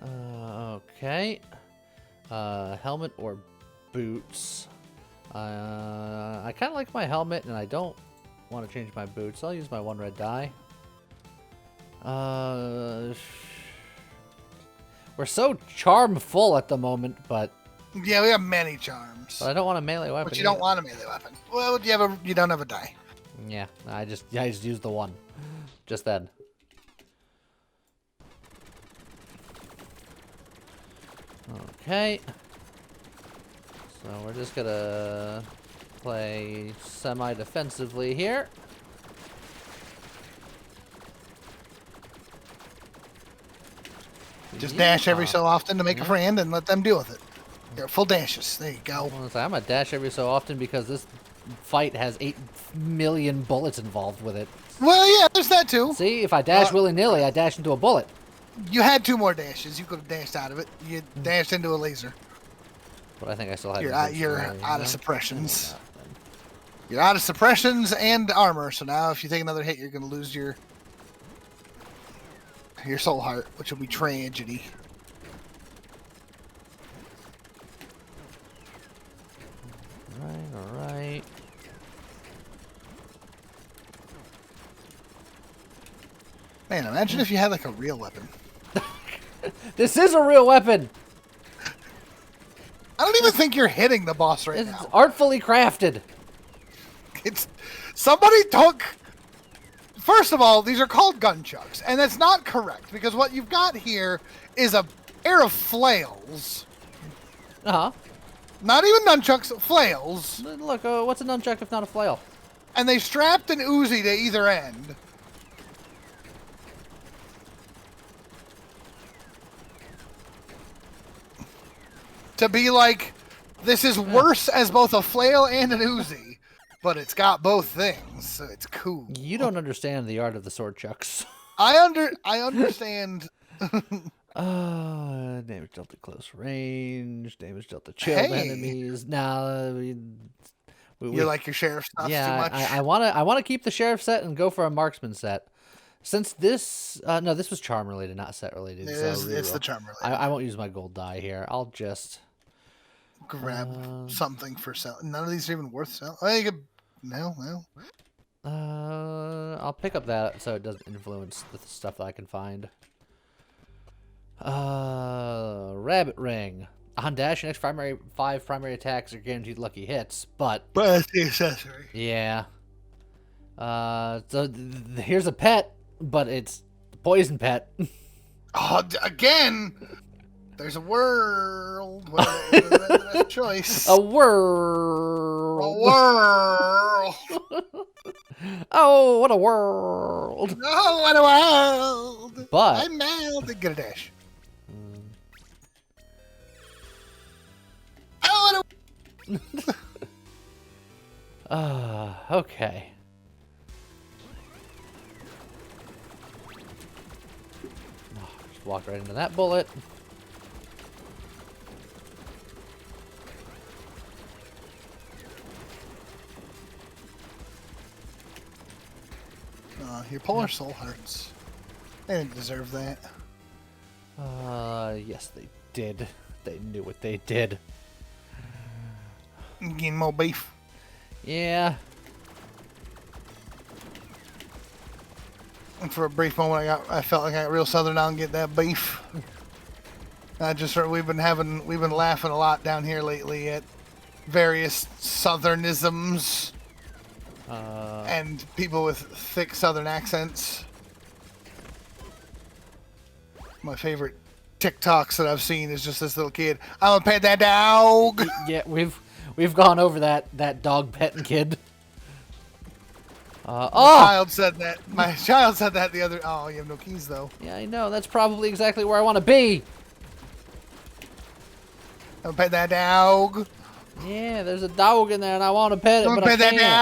Okay. Helmet or boots? I kind of like my helmet, and I don't want to change my boots. I'll use my 1 red die. We're so charm full at the moment, but Yeah, we have many charms. I don't want a melee weapon. But you don't want a melee weapon. Well, you don't have a die. Yeah, I just used the 1, just then. Okay. So we're just gonna play semi-defensively here. Just dash every so often to make a friend and let them deal with it. You're full dashes. There you go. Well, I'm gonna dash every so often because this fight has 8 million bullets involved with it. Well, yeah, there's that too. See, if I dash willy-nilly, I dash into a bullet. You had 2 more dashes. You could have dashed out of it. You dashed into a laser. But I think I still have. You're out of suppressions. You're out of suppressions and armor. So now, if you take another hit, you're gonna lose your soul heart, which will be tragedy. All right. Man, imagine if you had like a real weapon. This is a real weapon. I don't even think you're hitting the boss right It's now. artfully crafted. It's somebody took. First of all, these are called gunchucks, and that's not correct because what you've got here is a pair of flails. Uh-huh. Not even nunchucks, flails. Look, what's a nunchuck if not a flail? And they strapped an Uzi to either end. To be like, this is worse as both a flail and an Uzi, but it's got both things, so it's cool. You don't understand the art of the sword chucks. I understand. Damage dealt at close range. Damage dealt to chilled enemies. Nah, You like your sheriff stuff yeah, too much? I wanna keep the sheriff set and go for a marksman set. Since this, no, this was charm related, not set related. It's the charm related. I won't use my gold die here. I'll just grab something for selling. None of these are even worth selling. Oh, you could, no. I'll pick up that so it doesn't influence the stuff that I can find. Rabbit ring. On dash, your next 5 primary attacks are guaranteed lucky hits, but that's the accessory. yeah. So here's a pet, but it's the poison pet. Oh, again. There's a world where there's a choice. A world. A world. Oh, what a world. Oh, what a world. But I'm mad. Get a dash. Oh, what a... okay. Just walk right into that bullet. Your polar soul hurts. They didn't deserve that. Yes, they did. They knew what they did. Getting more beef. Yeah. And for a brief moment, I felt like I got real southern on get that beef. We've been laughing a lot down here lately at various southernisms and people with thick southern accents. My favorite TikToks that I've seen is just this little kid. I'm gonna pet that dog. Yeah, we've gone over that dog petting kid. My child said that. My child said that the other. Oh, you have no keys though. Yeah, I know. That's probably exactly where I want to be. I'm gonna pet that dog. Yeah, there's a dog in there, and I want to pet it, I'm but gonna I pet can't. that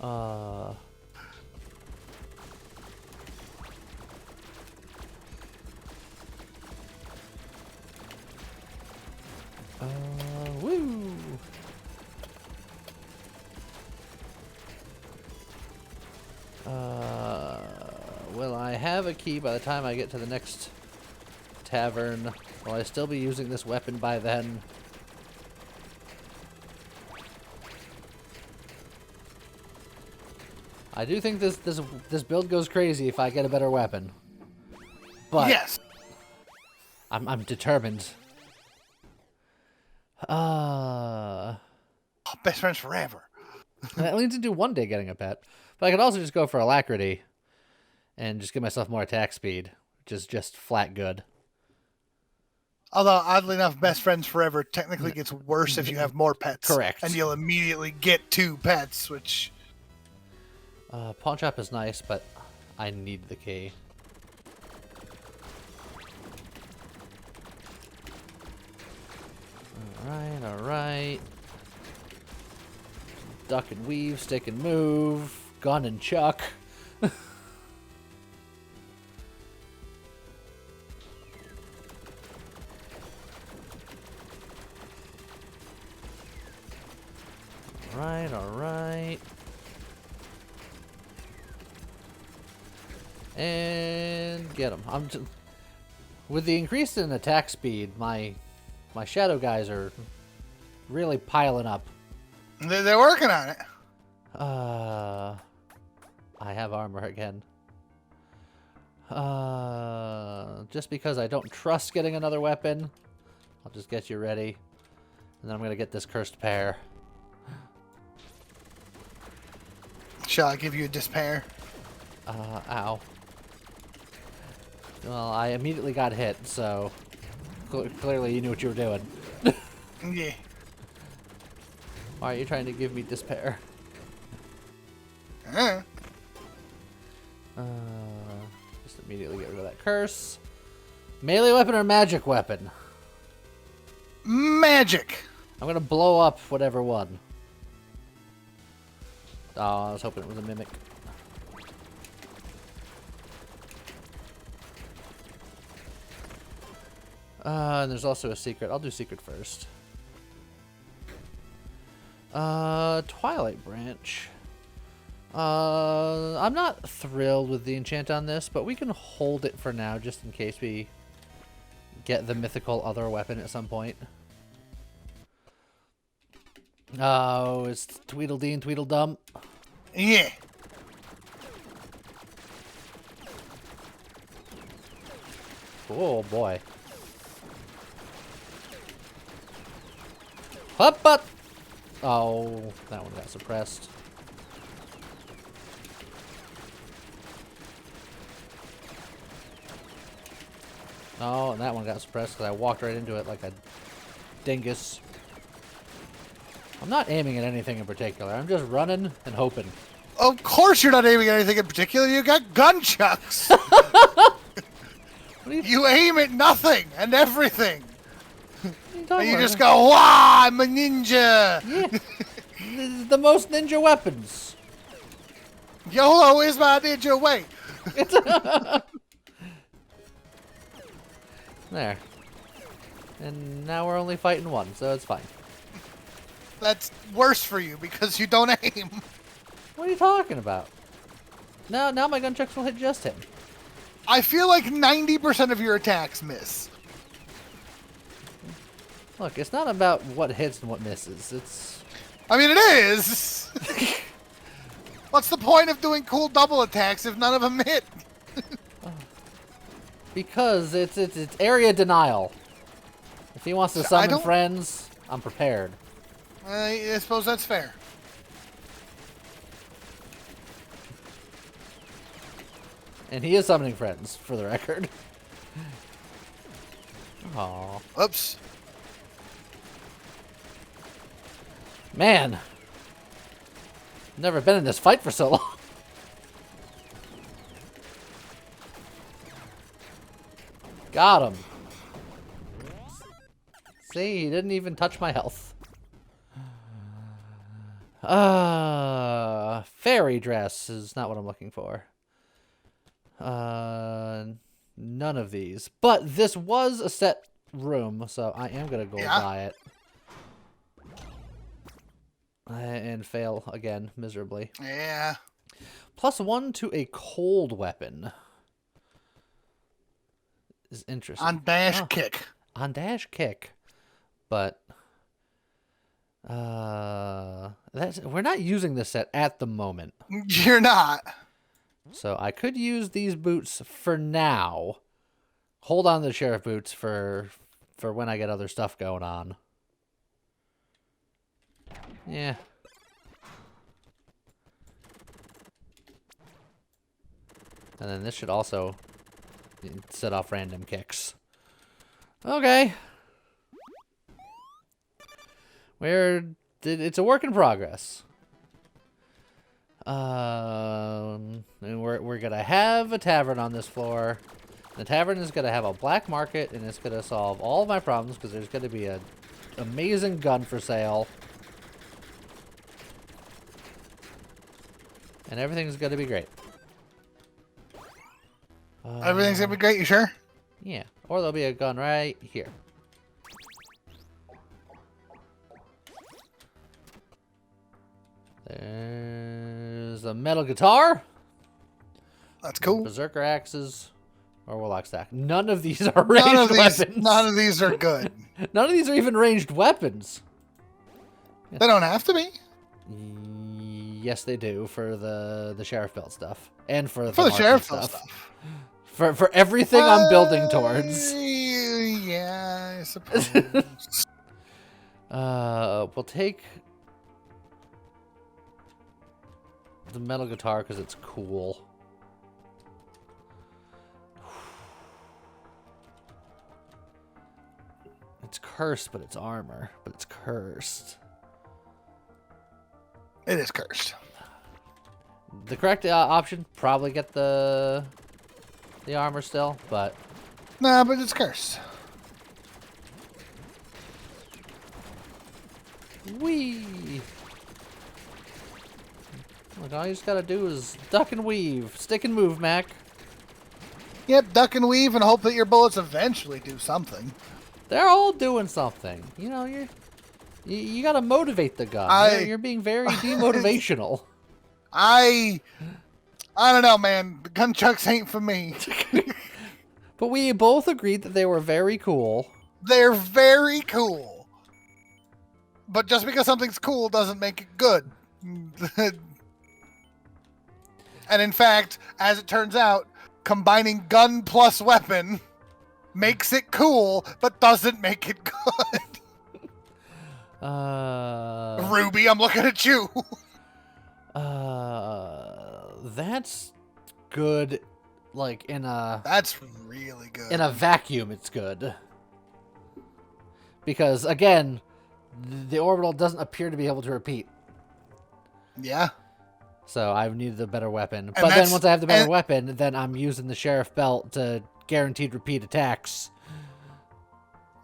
dog. a key by the time I get to the next tavern. Will I still be using this weapon by then? I do think this build goes crazy if I get a better weapon. But yes. I'm determined. Best friends forever. That leads into one day getting a pet. But I could also just go for alacrity and just give myself more attack speed, which is just flat good. Although, oddly enough, best friends forever technically gets worse if you have more pets. Correct. And you'll immediately get 2 pets, which... Pawn shop is nice, but I need the key. Alright, alright. Duck and weave, stick and move, gun and chuck. Alright, alright. And get him. With the increase in attack speed, my shadow guys are really piling up. They're working on it. I have armor again. Just because I don't trust getting another weapon, I'll just get you ready. And then I'm gonna get this cursed pair. Shall I give you a despair? Ow. Well, I immediately got hit, so clearly you knew what you were doing. Yeah. Why are you trying to give me despair? Just immediately get rid of that curse. Melee weapon or magic weapon? Magic. I'm gonna blow up whatever one. Oh, I was hoping it was a mimic. And there's also a secret. I'll do secret first. Twilight Branch. I'm not thrilled with the enchant on this, but we can hold it for now just in case we get the mythical other weapon at some point. Oh, it's Tweedledee and Tweedledum. Yeah. Oh boy. Up, up. Oh, that one got suppressed. Oh, and that one got suppressed because I walked right into it like a dingus. I'm not aiming at anything in particular. I'm just running and hoping. Of course you're not aiming at anything in particular. You got gunchucks. You aim at nothing and everything. And you just go, "Wah, I'm a ninja." Yeah. This is the most ninja weapons. YOLO is my ninja way. There. And now we're only fighting one, so it's fine. That's worse for you because you don't aim. What are you talking about? Now my gunchucks will hit just him. I feel like 90% of your attacks miss. Look, it's not about what hits and what misses. It's... I mean, it is. What's the point of doing cool double attacks if none of them hit? Because it's area denial. If he wants to summon friends, I'm prepared. I suppose that's fair. And he is summoning friends, for the record. Aww. Oops. Man. Never been in this fight for so long. Got him. See, he didn't even touch my health. Fairy dress is not what I'm looking for. None of these. But this was a set room, so I am going to go buy it. And fail again, miserably. Yeah. +1 to a cold weapon. is interesting. On dash kick. On dash kick, but we're not using this set at the moment. You're not. So I could use these boots for now. Hold on to the sheriff boots for when I get other stuff going on. Yeah. And then this should also set off random kicks. Okay. It's a work in progress. And we're gonna have a tavern on this floor. The tavern is gonna have a black market, and it's gonna solve all of my problems because there's gonna be an amazing gun for sale, and everything's gonna be great. Everything's gonna be great. You sure? Yeah. Or there'll be a gun right here. There's a metal guitar. That's cool. Berserker axes. Or warlock stack. None of these are ranged weapons. None of these are good. None of these are even ranged weapons. They don't have to be. Yes, they do for the sheriff belt stuff and for the sheriff belt stuff. For everything I'm building towards. Yeah, I suppose. We'll take the metal guitar because it's cool. It's cursed, but it's armor. But it's cursed. It is cursed. The correct option, probably get the armor still, but... Nah, but it's cursed. Whee! Look, all you just gotta do is duck and weave. Stick and move, Mac. Yep, duck and weave and hope that your bullets eventually do something. They're all doing something. You know, you gotta motivate the gun. You're being very demotivational. I don't know, man. The gunchucks ain't for me. But we both agreed that they were very cool. They're very cool. But just because something's cool doesn't make it good. And in fact, as it turns out, combining gun plus weapon makes it cool, but doesn't make it good. Ruby, I'm looking at you. That's good. Like in a... That's really good. In a vacuum, it's good. Because, again, the orbital doesn't appear to be able to repeat. Yeah. So I needed a better weapon. But then once I have the better weapon, then I'm using the sheriff belt to guaranteed repeat attacks.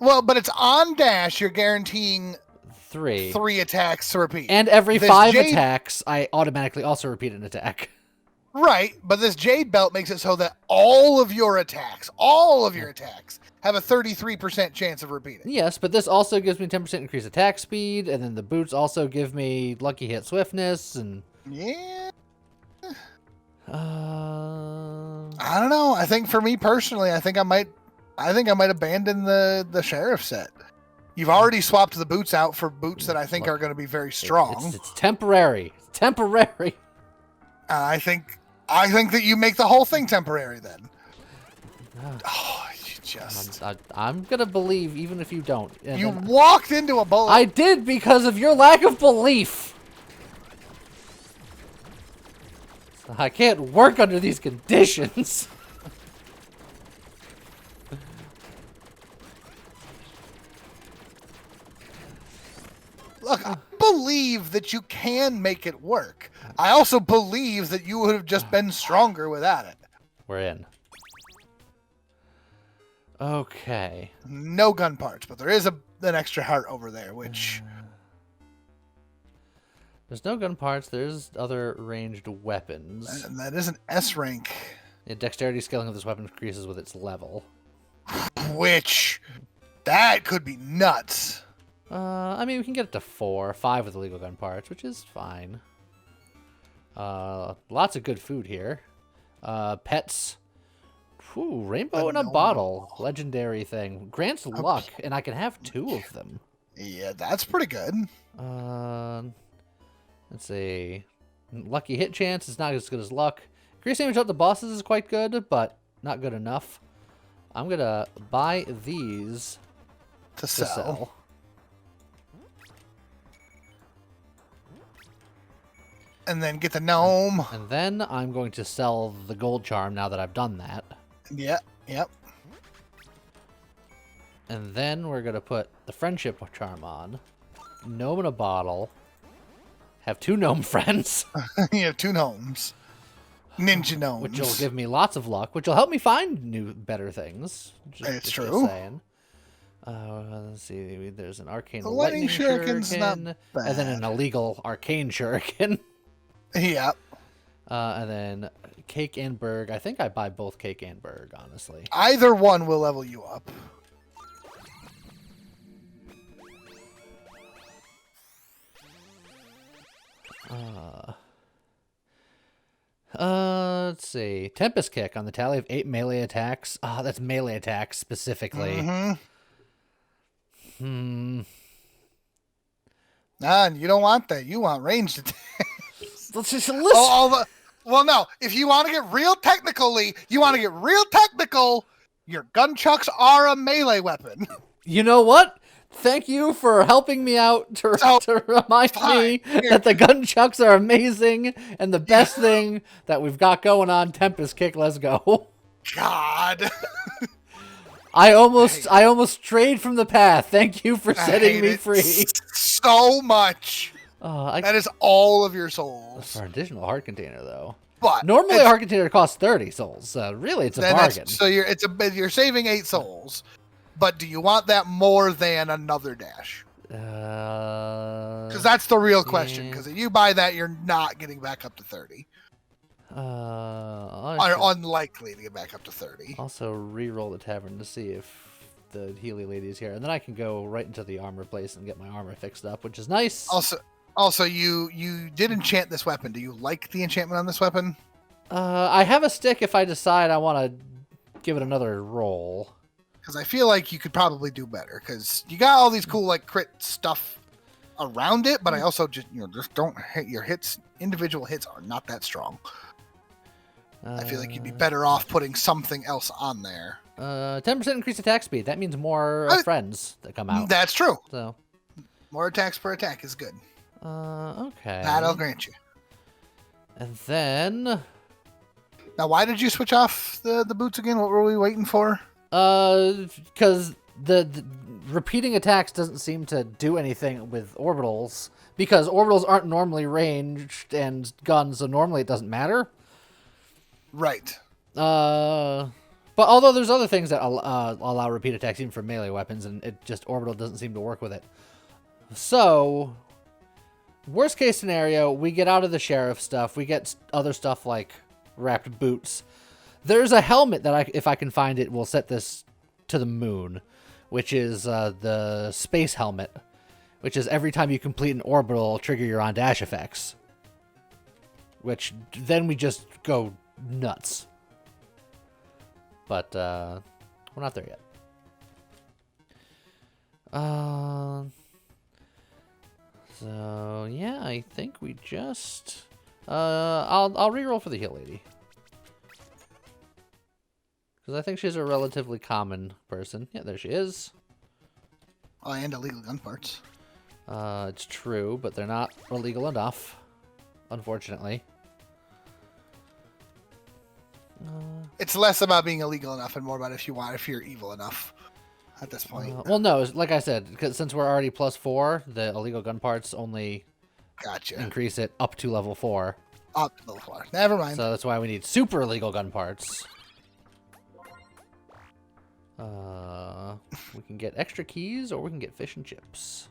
Well, but it's on dash. You're guaranteeing three attacks to repeat. And every 5 attacks, I automatically also repeat an attack. Right, but this Jade belt makes it so that all of your attacks have a 33% chance of repeating. Yes, but this also gives me 10% increased attack speed, and then the boots also give me lucky hit swiftness, and... Yeah. I don't know. I think for me personally, I think I might abandon the sheriff set. You've already swapped the boots out for boots that I think are going to be very strong. It's temporary. It's temporary. I think that you make the whole thing temporary then. Oh, you just... I'm going to believe even if you don't. You walked into a bullet. I did because of your lack of belief. I can't work under these conditions. Look, I believe that you can make it work. I also believe that you would have just been stronger without it. We're in. Okay. No gun parts, but there is an extra heart over there, which... There's no gun parts. There's other ranged weapons. And that is an S rank. Yeah, dexterity scaling of this weapon increases with its level. Which... That could be nuts. I mean, we can get it to 4. 5 with illegal gun parts, which is fine. Lots of good food here. Pets. Whew, rainbow in a bottle. Legendary thing. Grants luck, and I can have 2 of them. Yeah, that's pretty good. Let's see. Lucky hit chance is not as good as luck. Increase damage up the bosses is quite good, but not good enough. I'm gonna buy these To sell. And then get the gnome. And then I'm going to sell the gold charm now that I've done that. Yep. And then we're going to put the friendship charm on. Gnome in a bottle. Have 2 gnome friends. You have 2 gnomes. Ninja gnomes. Which will give me lots of luck, which will help me find better things. It's true. Saying. Let's see. There's an arcane The lightning shuriken's shuriken, not and then an illegal arcane shuriken. Yep. And then Cake and Berg. I think I buy both Cake and Berg, honestly. Either one will level you up. Let's see. Tempest Kick on the tally of 8 melee attacks. That's melee attacks specifically. Nah, you don't want that. You want ranged attacks. Let's just listen. Well, no. If you want to get real technical, your gunchucks are a melee weapon. You know what? Thank you for helping me out to remind me that the gunchucks are amazing and the best thing that we've got going on. Tempest Kick, let's go. God. I almost strayed from the path. Thank you for setting me free. So much. That is all of your souls. For an additional heart container, though. But normally a heart container costs 30 souls. So really, it's a bargain. So you're saving 8 souls. But do you want that more than another dash? Because that's the real question. Because if you buy that, you're not getting back up to 30. Unlikely to get back up to 30. Also, re-roll the tavern to see if the Healy lady is here, and then I can go right into the armor place and get my armor fixed up, which is nice. Also, you did enchant this weapon. Do you like the enchantment on this weapon? I have a stick if I decide I want to give it another roll. Because I feel like you could probably do better. Because you got all these cool like crit stuff around it, but I also just don't hit your hits. Individual hits are not that strong. I feel like you'd be better off putting something else on there. 10% increased attack speed. That means more friends that come out. That's true. So more attacks per attack is good. Okay. That I'll grant you. And then now, why did you switch off the boots again? What were we waiting for? Because the repeating attacks doesn't seem to do anything with orbitals. Because orbitals aren't normally ranged and guns, so normally it doesn't matter. Right. But although there's other things that allow repeat attacks even for melee weapons, and it just orbital doesn't seem to work with it. So, worst case scenario, we get out of the sheriff stuff. We get other stuff like wrapped boots. There's a helmet that if I can find it, will set this to the moon, which is the space helmet, which is every time you complete an orbital, trigger your on dash effects. Which then we just go nuts. But we're not there yet. So yeah, I think we just I'll reroll for the heal lady. Because I think she's a relatively common person. Yeah, there she is. Oh, and illegal gun parts. It's true, but they're not illegal enough, unfortunately. It's less about being illegal if and more about if you're evil enough at this point. Well, no, like I said, because since we're already +4, the illegal gun parts only increase it up to level 4. Up to level 4. Never mind. So that's why we need super illegal gun parts. We can get extra keys, or we can get fish and chips.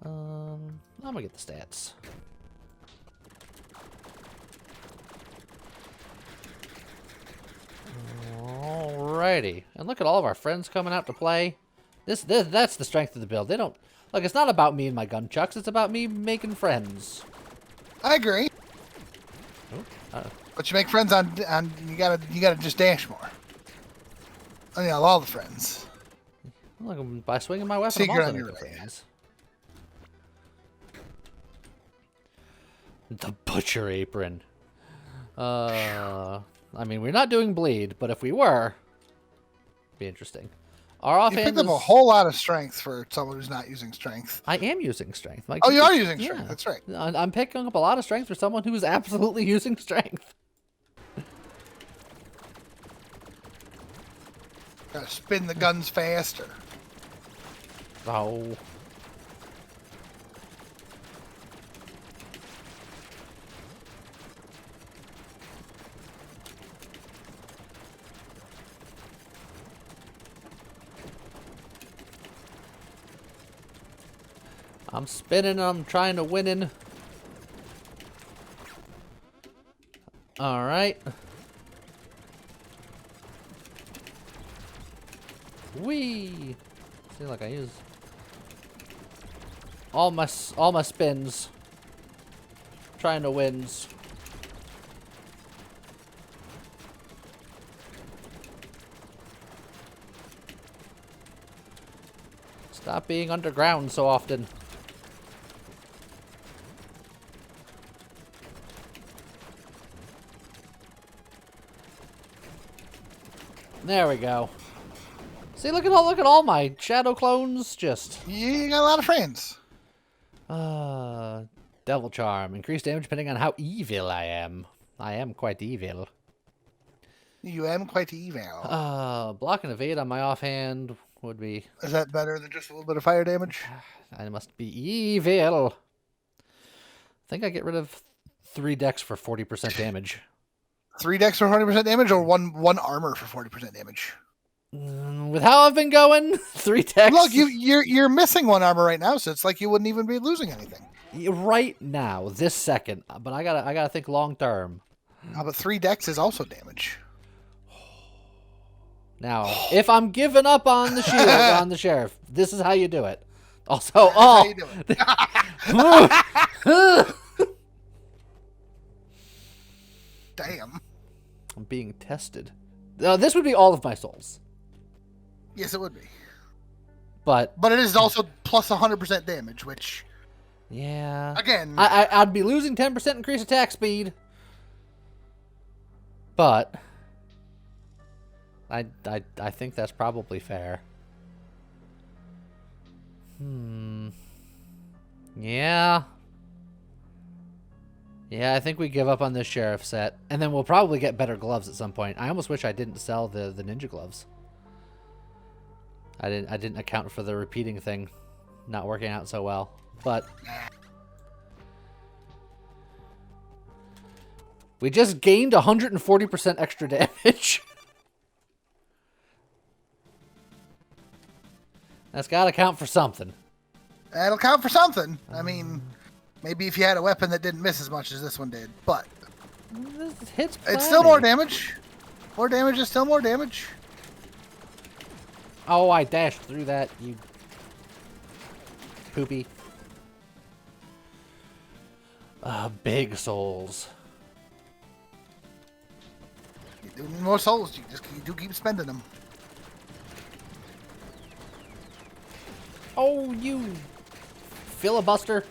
I'm gonna get the stats. Alrighty, and look at all of our friends coming out to play. That's the strength of the build. They don't like. It's not about me and my gunchucks. It's about me making friends. I agree. But you make friends on you gotta just dash more. Oh yeah, all the friends. Look, by swinging my weapon, Secret I'm on also your making right. friends. The butcher apron. I mean, we're not doing bleed, but if we were, it'd be interesting. Our You offhand picked up is... a whole lot of strength for someone who's not using strength. I am using strength. Oh, you are using strength. That's right. I'm picking up a lot of strength for someone who is absolutely using strength. Gotta spin the guns faster. Oh. I'm spinning, I'm trying to win in. Alright. Whee! See, like I use all my spins. Trying to wins. Stop being underground so often. There we go. See, look at all my shadow clones. Just You got a lot of friends. devil charm, increased damage depending on how evil I am. I am quite evil. You am quite evil. Block and evade on my offhand would be. Is that better than just a little bit of fire damage? I must be evil. I think I get rid of 3 decks for 40% damage. 3 decks for 40% damage, or one armor for 40% damage? With how I've been going, 3 decks. Look, you're missing 1 armor right now, so it's like you wouldn't even be losing anything. Right now, this second, but I gotta think long term. But 3 decks is also damage. Now, if I'm giving up on the shield on the sheriff, this is how you do it. Also, oh, How you doing? Damn. I'm being tested. This would be all of my souls, Yes, it would be. but But it is also plus 100% damage, which, yeah, again, I'd be losing 10% increased attack speed, but I think that's probably fair. Yeah. Yeah, I think we give up on this sheriff set, and then we'll probably get better gloves at some point. I almost wish I didn't sell the ninja gloves. I didn't account for the repeating thing not working out so well. But we just gained 140% extra damage. That's got to count for something. that'll count for something. I mean, maybe if you had a weapon that didn't miss as much as this one did, but This hits it's still more plenty. damage. More damage is still more damage. Oh, I dashed through that, you poopy. Big souls. You do need more souls. You do keep spending them. Oh, you filibuster.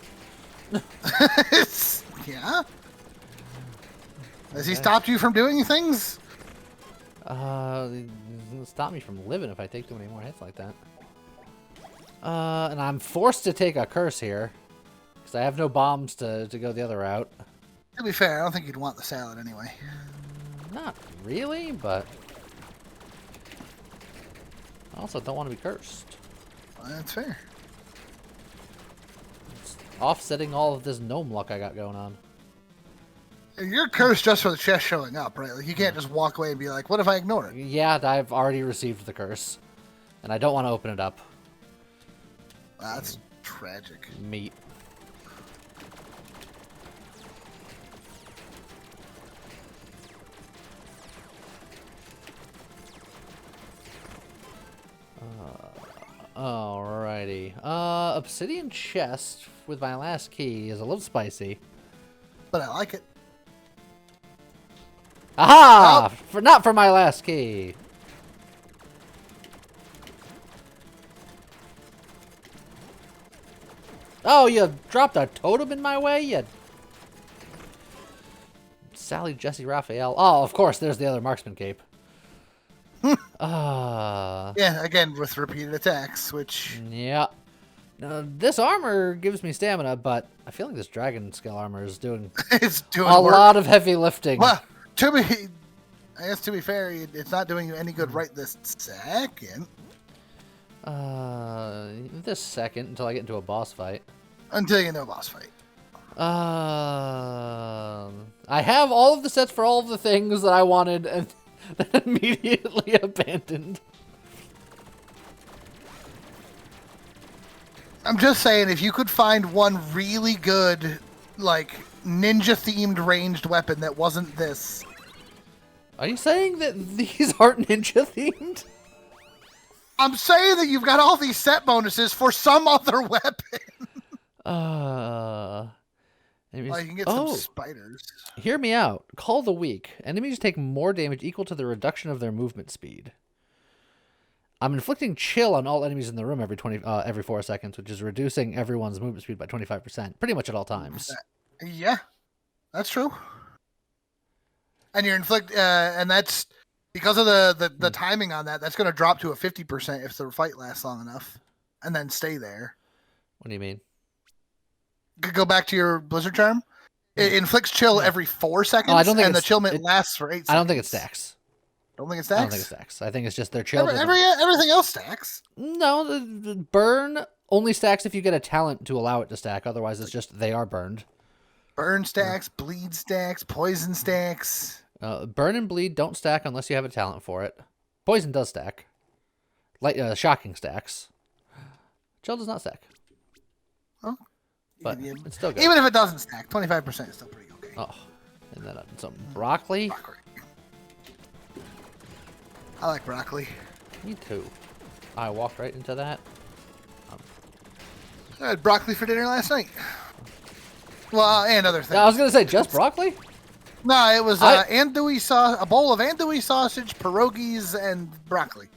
Yeah. Has he stopped you from doing things? It'll stop me from living if I take too many more hits like that. And I'm forced to take a curse here. Because I have no bombs to go the other route. To be fair, I don't think you'd want the salad anyway. Not really, but... I also don't want to be cursed. Well, that's fair. It's offsetting all of this gnome luck I got going on. And you're cursed just for the chest showing up, right? Like, you can't just walk away and be like, what if I ignore it? Yeah, I've already received the curse. And I don't want to open it up. That's tragic. Meat. Alrighty. Obsidian chest with my last key is a little spicy. But I like it. Aha! Not for my last key. Oh, you dropped a totem in my way, you... Sally, Jesse, Raphael. Oh, of course, there's the other marksman cape. Yeah, again, with repeated attacks, which... Yeah. Now, this armor gives me stamina, but I feel like this dragon scale armor is doing it's doing a work. lot of heavy lifting. Well, I guess to be fair, it's not doing you any good right this second. This second, until I get into a boss fight. Until you get into a boss fight. I have all of the sets for all of the things that I wanted and then immediately abandoned. I'm just saying, if you could find one really good, like, ninja-themed ranged weapon that wasn't this. Are you saying that these aren't ninja-themed? I'm saying that you've got all these set bonuses for some other weapon. Enemies... Well, you can get some spiders. Hear me out. Call the weak. Enemies take more damage equal to the reduction of their movement speed. I'm inflicting chill on all enemies in the room every 4 seconds, which is reducing everyone's movement speed by 25%, pretty much at all times. Yeah, that's true. And you're and that's because of the timing on that. That's going to drop to a 50% if the fight lasts long enough, and then stay there. What do you mean? Go back to your Blizzard charm. It inflicts chill every 4 seconds, and the chill lasts for 8 seconds. I don't think it stacks. Don't think it stacks? I don't think it stacks. I think it's just their chill. Everything else stacks. No, the burn only stacks if you get a talent to allow it to stack. Otherwise, it's just they are burned. Burn stacks, bleed stacks, poison stacks. Burn and bleed don't stack unless you have a talent for it. Poison does stack. Shocking stacks. Chill does not stack. Oh. But it's still good. Even if it doesn't stack, 25% is still pretty okay. Oh, and then some broccoli. I like broccoli. Me too. I walked right into that. I had broccoli for dinner last night. Well, and other things. I was gonna say just broccoli. No, it was andouille sauce, a bowl of andouille sausage, pierogies, and broccoli.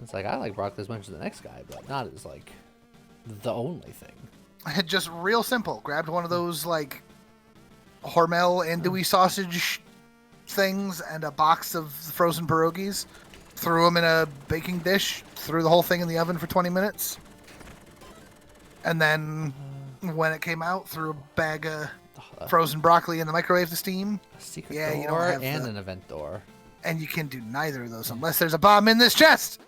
It's like I like broccoli as much as the next guy, but not as like the only thing. Just real simple. Grabbed one of those like Hormel andouille sausage things and a box of frozen pierogies. Threw them in a baking dish. Threw the whole thing in the oven for 20 minutes. And then when it came out, threw a bag of frozen broccoli in the microwave to steam. A secret door and an event door. And you can do neither of those unless there's a bomb in this chest.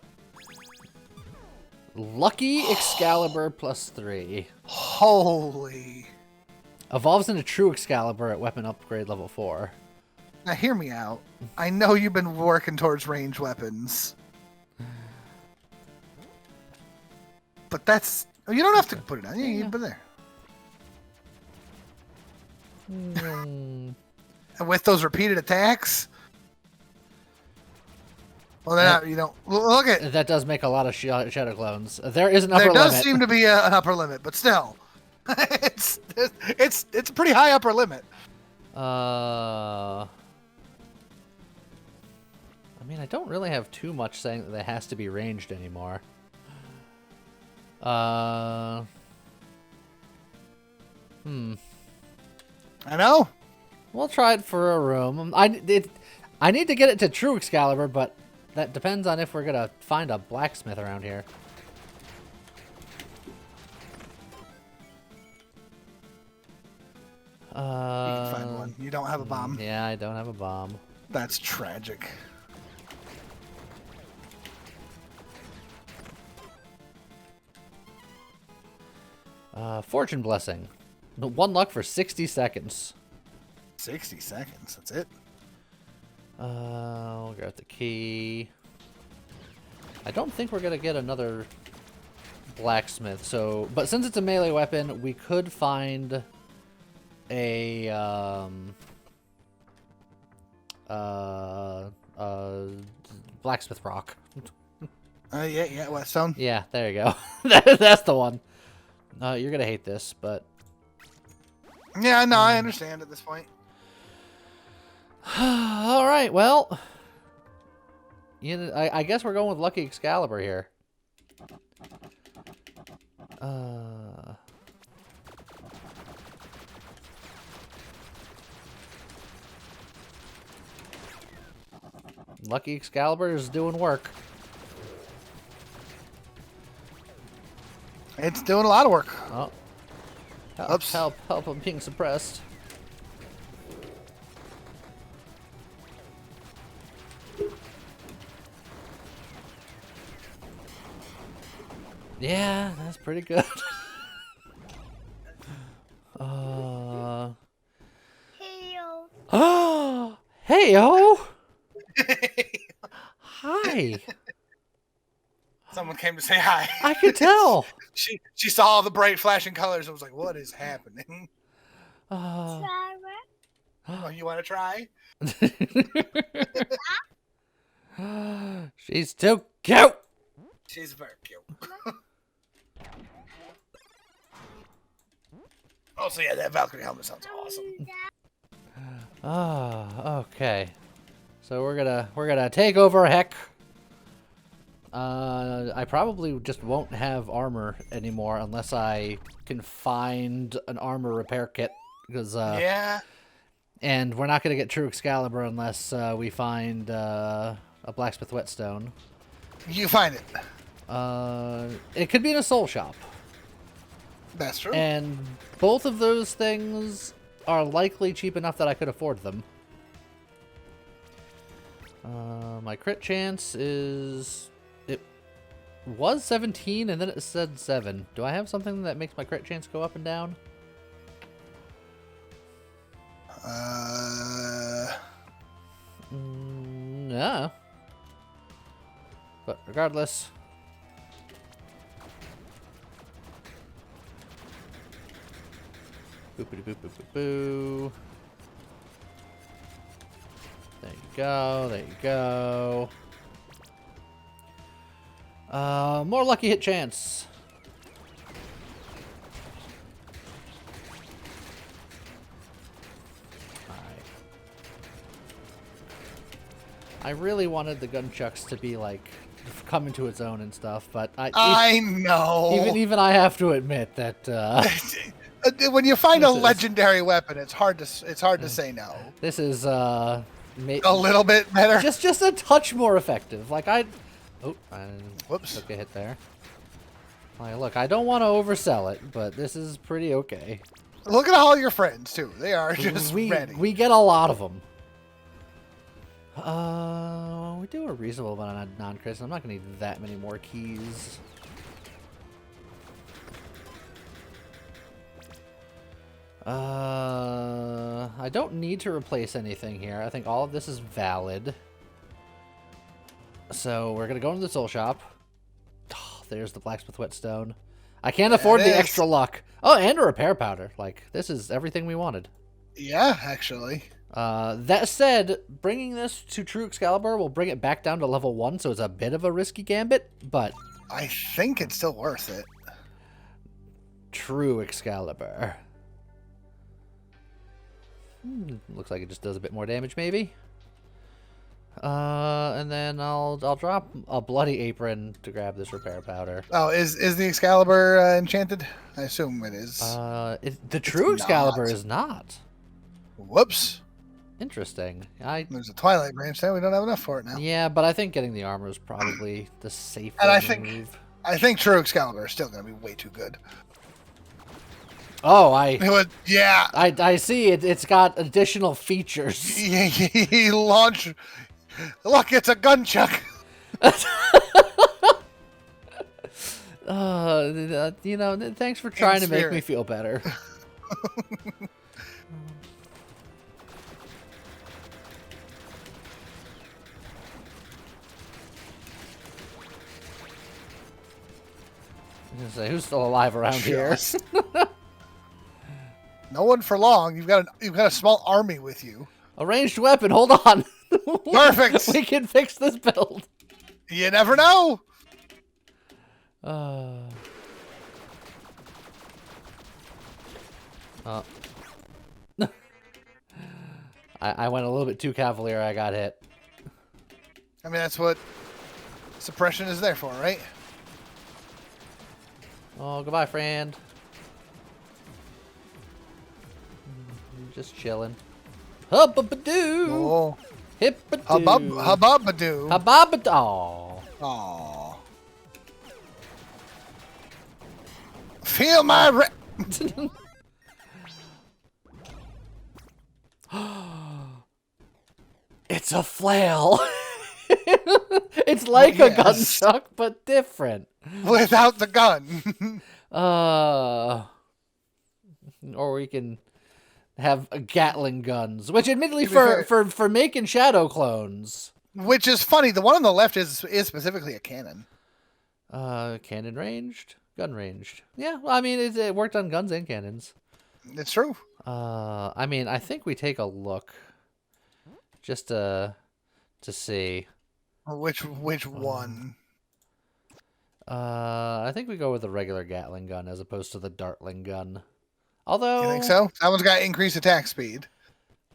Lucky Excalibur +3. Holy. Evolves into True Excalibur at weapon upgrade level 4. Now hear me out. I know you've been working towards ranged weapons. But that's... You don't have to put it on. You can put it there. And with those repeated attacks... Well, not, you don't... Look at... That does make a lot of shadow clones. There is an upper limit. There does seem to be an upper limit, but still. it's a pretty high upper limit. I mean, I don't really have too much saying that it has to be ranged anymore. I know. We'll try it for a room. I need to get it to True Excalibur, but that depends on if we're gonna find a blacksmith around here. You can find one. You don't have a bomb. Yeah, I don't have a bomb. That's tragic. Fortune Blessing. 1 luck for 60 seconds. 60 seconds, that's it. We'll grab the key. I don't think we're gonna get another blacksmith, so... But since it's a melee weapon, we could find a, blacksmith rock. Yeah, Whetstone. Yeah, there you go. That's the one. You're gonna hate this, but... Yeah, no, I understand at this point. All right, well, I guess we're going with Lucky Excalibur here. Lucky Excalibur is doing work. It's doing a lot of work. Oh. Help, Oops. help, I'm being suppressed. Yeah, that's pretty good. Oh, hey-o! Hi! Someone came to say hi. I could tell! She saw all the bright flashing colors and was like, what is happening? Oh, you want to try? She's too cute! She's very cute. Oh, so yeah, that Valkyrie helmet sounds awesome. Oh, okay. So we're gonna take over Heck. I probably just won't have armor anymore unless I can find an armor repair kit. Because yeah. And we're not gonna get True Excalibur unless we find a blacksmith whetstone. You find it. It could be in a soul shop. That's true. And both of those things are likely cheap enough that I could afford them. My crit chance is... It was 17 and then it said 7. Do I have something that makes my crit chance go up and down? No. But regardless... Boopity boop boop boop boo. There you go, there you go. More lucky hit chance. Alright. I really wanted the gunchucks to be like come into its own and stuff, but I know. Even I have to admit that when you find a legendary weapon, it's hard to say no. This is a little bit better. Just a touch more effective. Like I whoops, took a hit there. Like, look, I don't want to oversell it, but this is pretty okay. Look at all your friends too. They are just ready. We get a lot of them. We do a reasonable amount of non-crits. I'm not gonna need that many more keys. I don't need to replace anything here. I think all of this is valid. So we're gonna go into the soul shop. Oh, there's the blacksmith whetstone. I can't afford the extra luck. Oh, and a repair powder. Like, this is everything we wanted. Yeah, actually. That said, bringing this to True Excalibur will bring it back down to level 1, so it's a bit of a risky gambit, but... I think it's still worth it. True Excalibur. Looks like it just does a bit more damage, maybe. And then I'll drop a bloody apron to grab this repair powder. Oh, is the Excalibur enchanted? I assume it is. The True Excalibur is not. Whoops. Interesting. There's a Twilight branch there. We don't have enough for it now. Yeah, but I think getting the armor is probably the safer move. I think True Excalibur is still going to be way too good. Oh, yeah. I see it. It's got additional features. He launched. Look, it's a gunchuck. You know, thanks for trying to make me feel better. I was gonna say, who's still alive around here? No one for long. You've got a small army with you. A ranged weapon. Hold on. Perfect. We can fix this build. You never know. I went a little bit too cavalier. I got hit. I mean, that's what suppression is there for, right? Oh, goodbye, friend. Just chilling. Hubba-ba-doo! Oh. Hip-ba-doo! Hubbub-a-doo. Hubba-ba-doo! Aw. Aw. Feel my It's a flail. It's like a Yes. gunchuck, but different. without the gun. Or we can have Gatling guns, which admittedly To be fair- for making shadow clones. Which is funny. The one on the left is specifically a cannon. Cannon ranged, gun ranged. Yeah, well, I mean it worked on guns and cannons. It's true. I mean I think we take a look, just to see. Which one? I think we go with the regular Gatling gun as opposed to the Dartling gun. Although You think so? That one's got increased attack speed.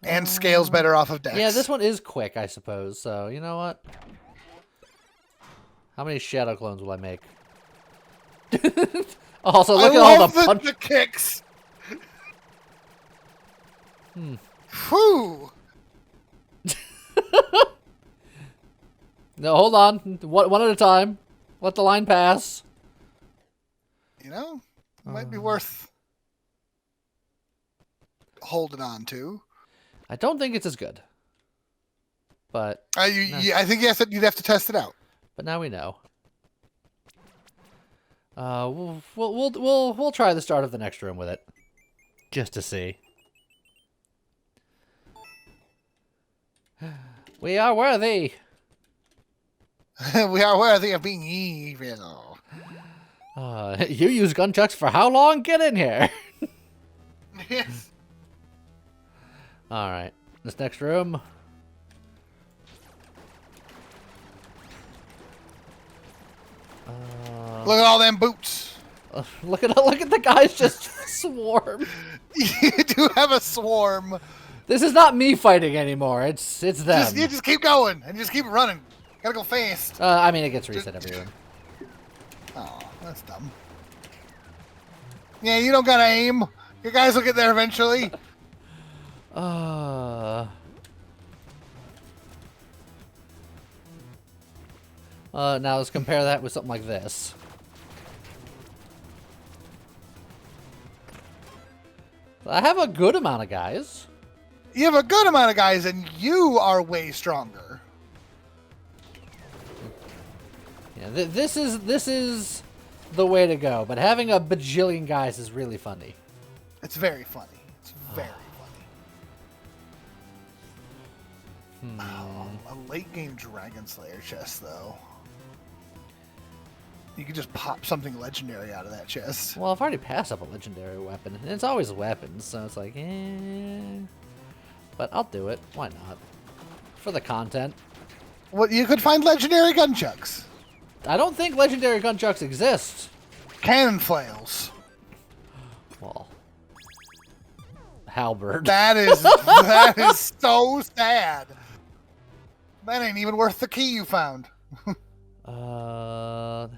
And scales better off of dex. Yeah, this one is quick, I suppose. So, you know what? How many shadow clones will I make? Also, look I at all love the punch. the kicks. Whew. No, hold on. One at a time. Let the line pass. You know, it might be worth holding on to. I don't think it's as good. But I think you'd have to test it out. but now we know. We'll try the start of the next room with it, just to see. We are worthy. We are worthy of being evil. You use gunchucks for how long? Get in here. Yes. All right, this next room. Look at all them boots. Look at the guys just swarm. You do have a swarm. This is not me fighting anymore. It's them. You just keep going and just keep running. Gotta go fast. I mean, it gets reset every room. Oh, that's dumb. Yeah, you don't gotta aim. Your guys will get there eventually. Now let's compare that with something like this. I have a good amount of guys. You have a good amount of guys, and you are way stronger. Yeah, this is the way to go. But having a bajillion guys is really funny. It's very funny. It's very funny. Oh, a late game Dragon Slayer chest, though. You could just pop something legendary out of that chest. Well, I've already passed up a legendary weapon, and it's always weapons, so it's like, eh. But I'll do it. Why not? For the content. Well, you could find legendary gunchucks. I don't think legendary gunchucks exist. Cannon flails. Well, halberd. That is so sad. That ain't even worth the key you found.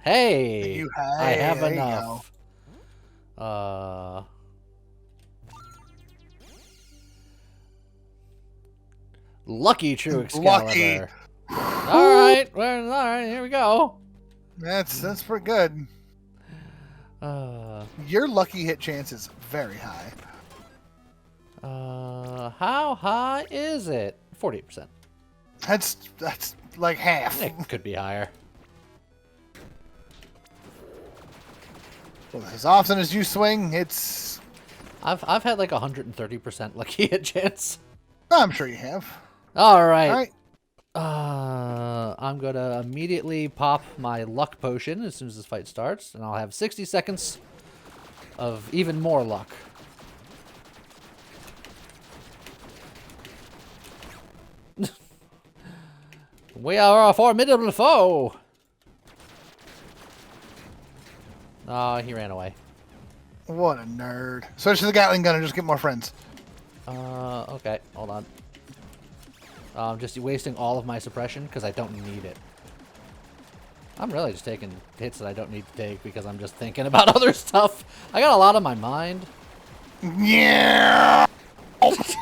Hey, I have there you enough. Lucky True Excalibur. Lucky. All right, well, all right, here we go. That's pretty good. Your lucky hit chance is very high. How high is it? 48%. That's like half. It could be higher. Well, as often as you swing, it's. I've had like 130% lucky hit chance. I'm sure you have. All right. All right. I'm gonna immediately pop my luck potion as soon as this fight starts, and I'll have 60 seconds of even more luck. We are a formidable foe. Oh, he ran away. What a nerd. Switch to the Gatling gun and just get more friends. Okay, hold on. Just wasting all of my suppression because I don't need it. I'm really just taking hits that I don't need to take because I'm just thinking about other stuff. I got a lot on my mind. Yeah. Just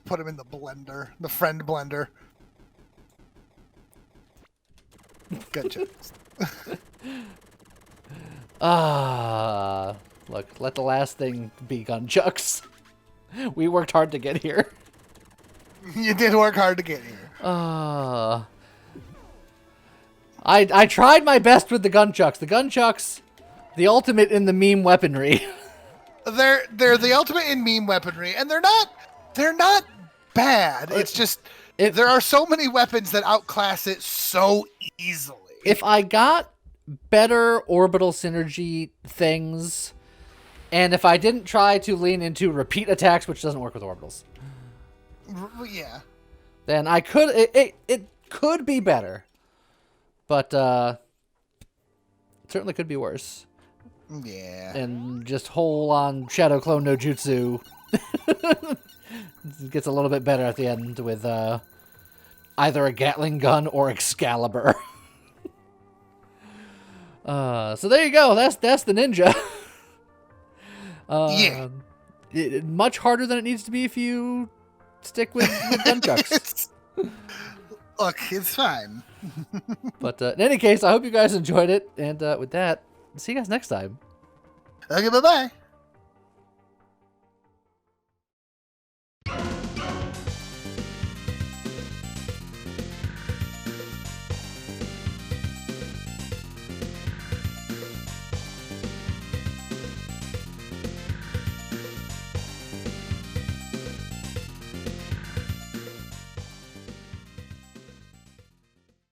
put him in the blender, the friend blender. Gotcha. Look, let the last thing be gunchucks. We worked hard to get here. You did work hard to get here. I tried my best with the gunchucks. The gunchucks, the ultimate in the meme weaponry. They're the ultimate in meme weaponry, and they're not bad. It's just there are so many weapons that outclass it so easily. If I got better orbital synergy things, and if I didn't try to lean into repeat attacks, which doesn't work with orbitals, yeah, then I could it could be better, but it certainly could be worse. Yeah, and just whole on Shadow Clone no Jutsu gets a little bit better at the end with either a Gatling gun or Excalibur. So there you go. That's the ninja. Yeah. Much harder than it needs to be if you stick with nunchucks. Look, it's fine. But in any case, I hope you guys enjoyed it. And with that, see you guys next time. Okay, bye-bye.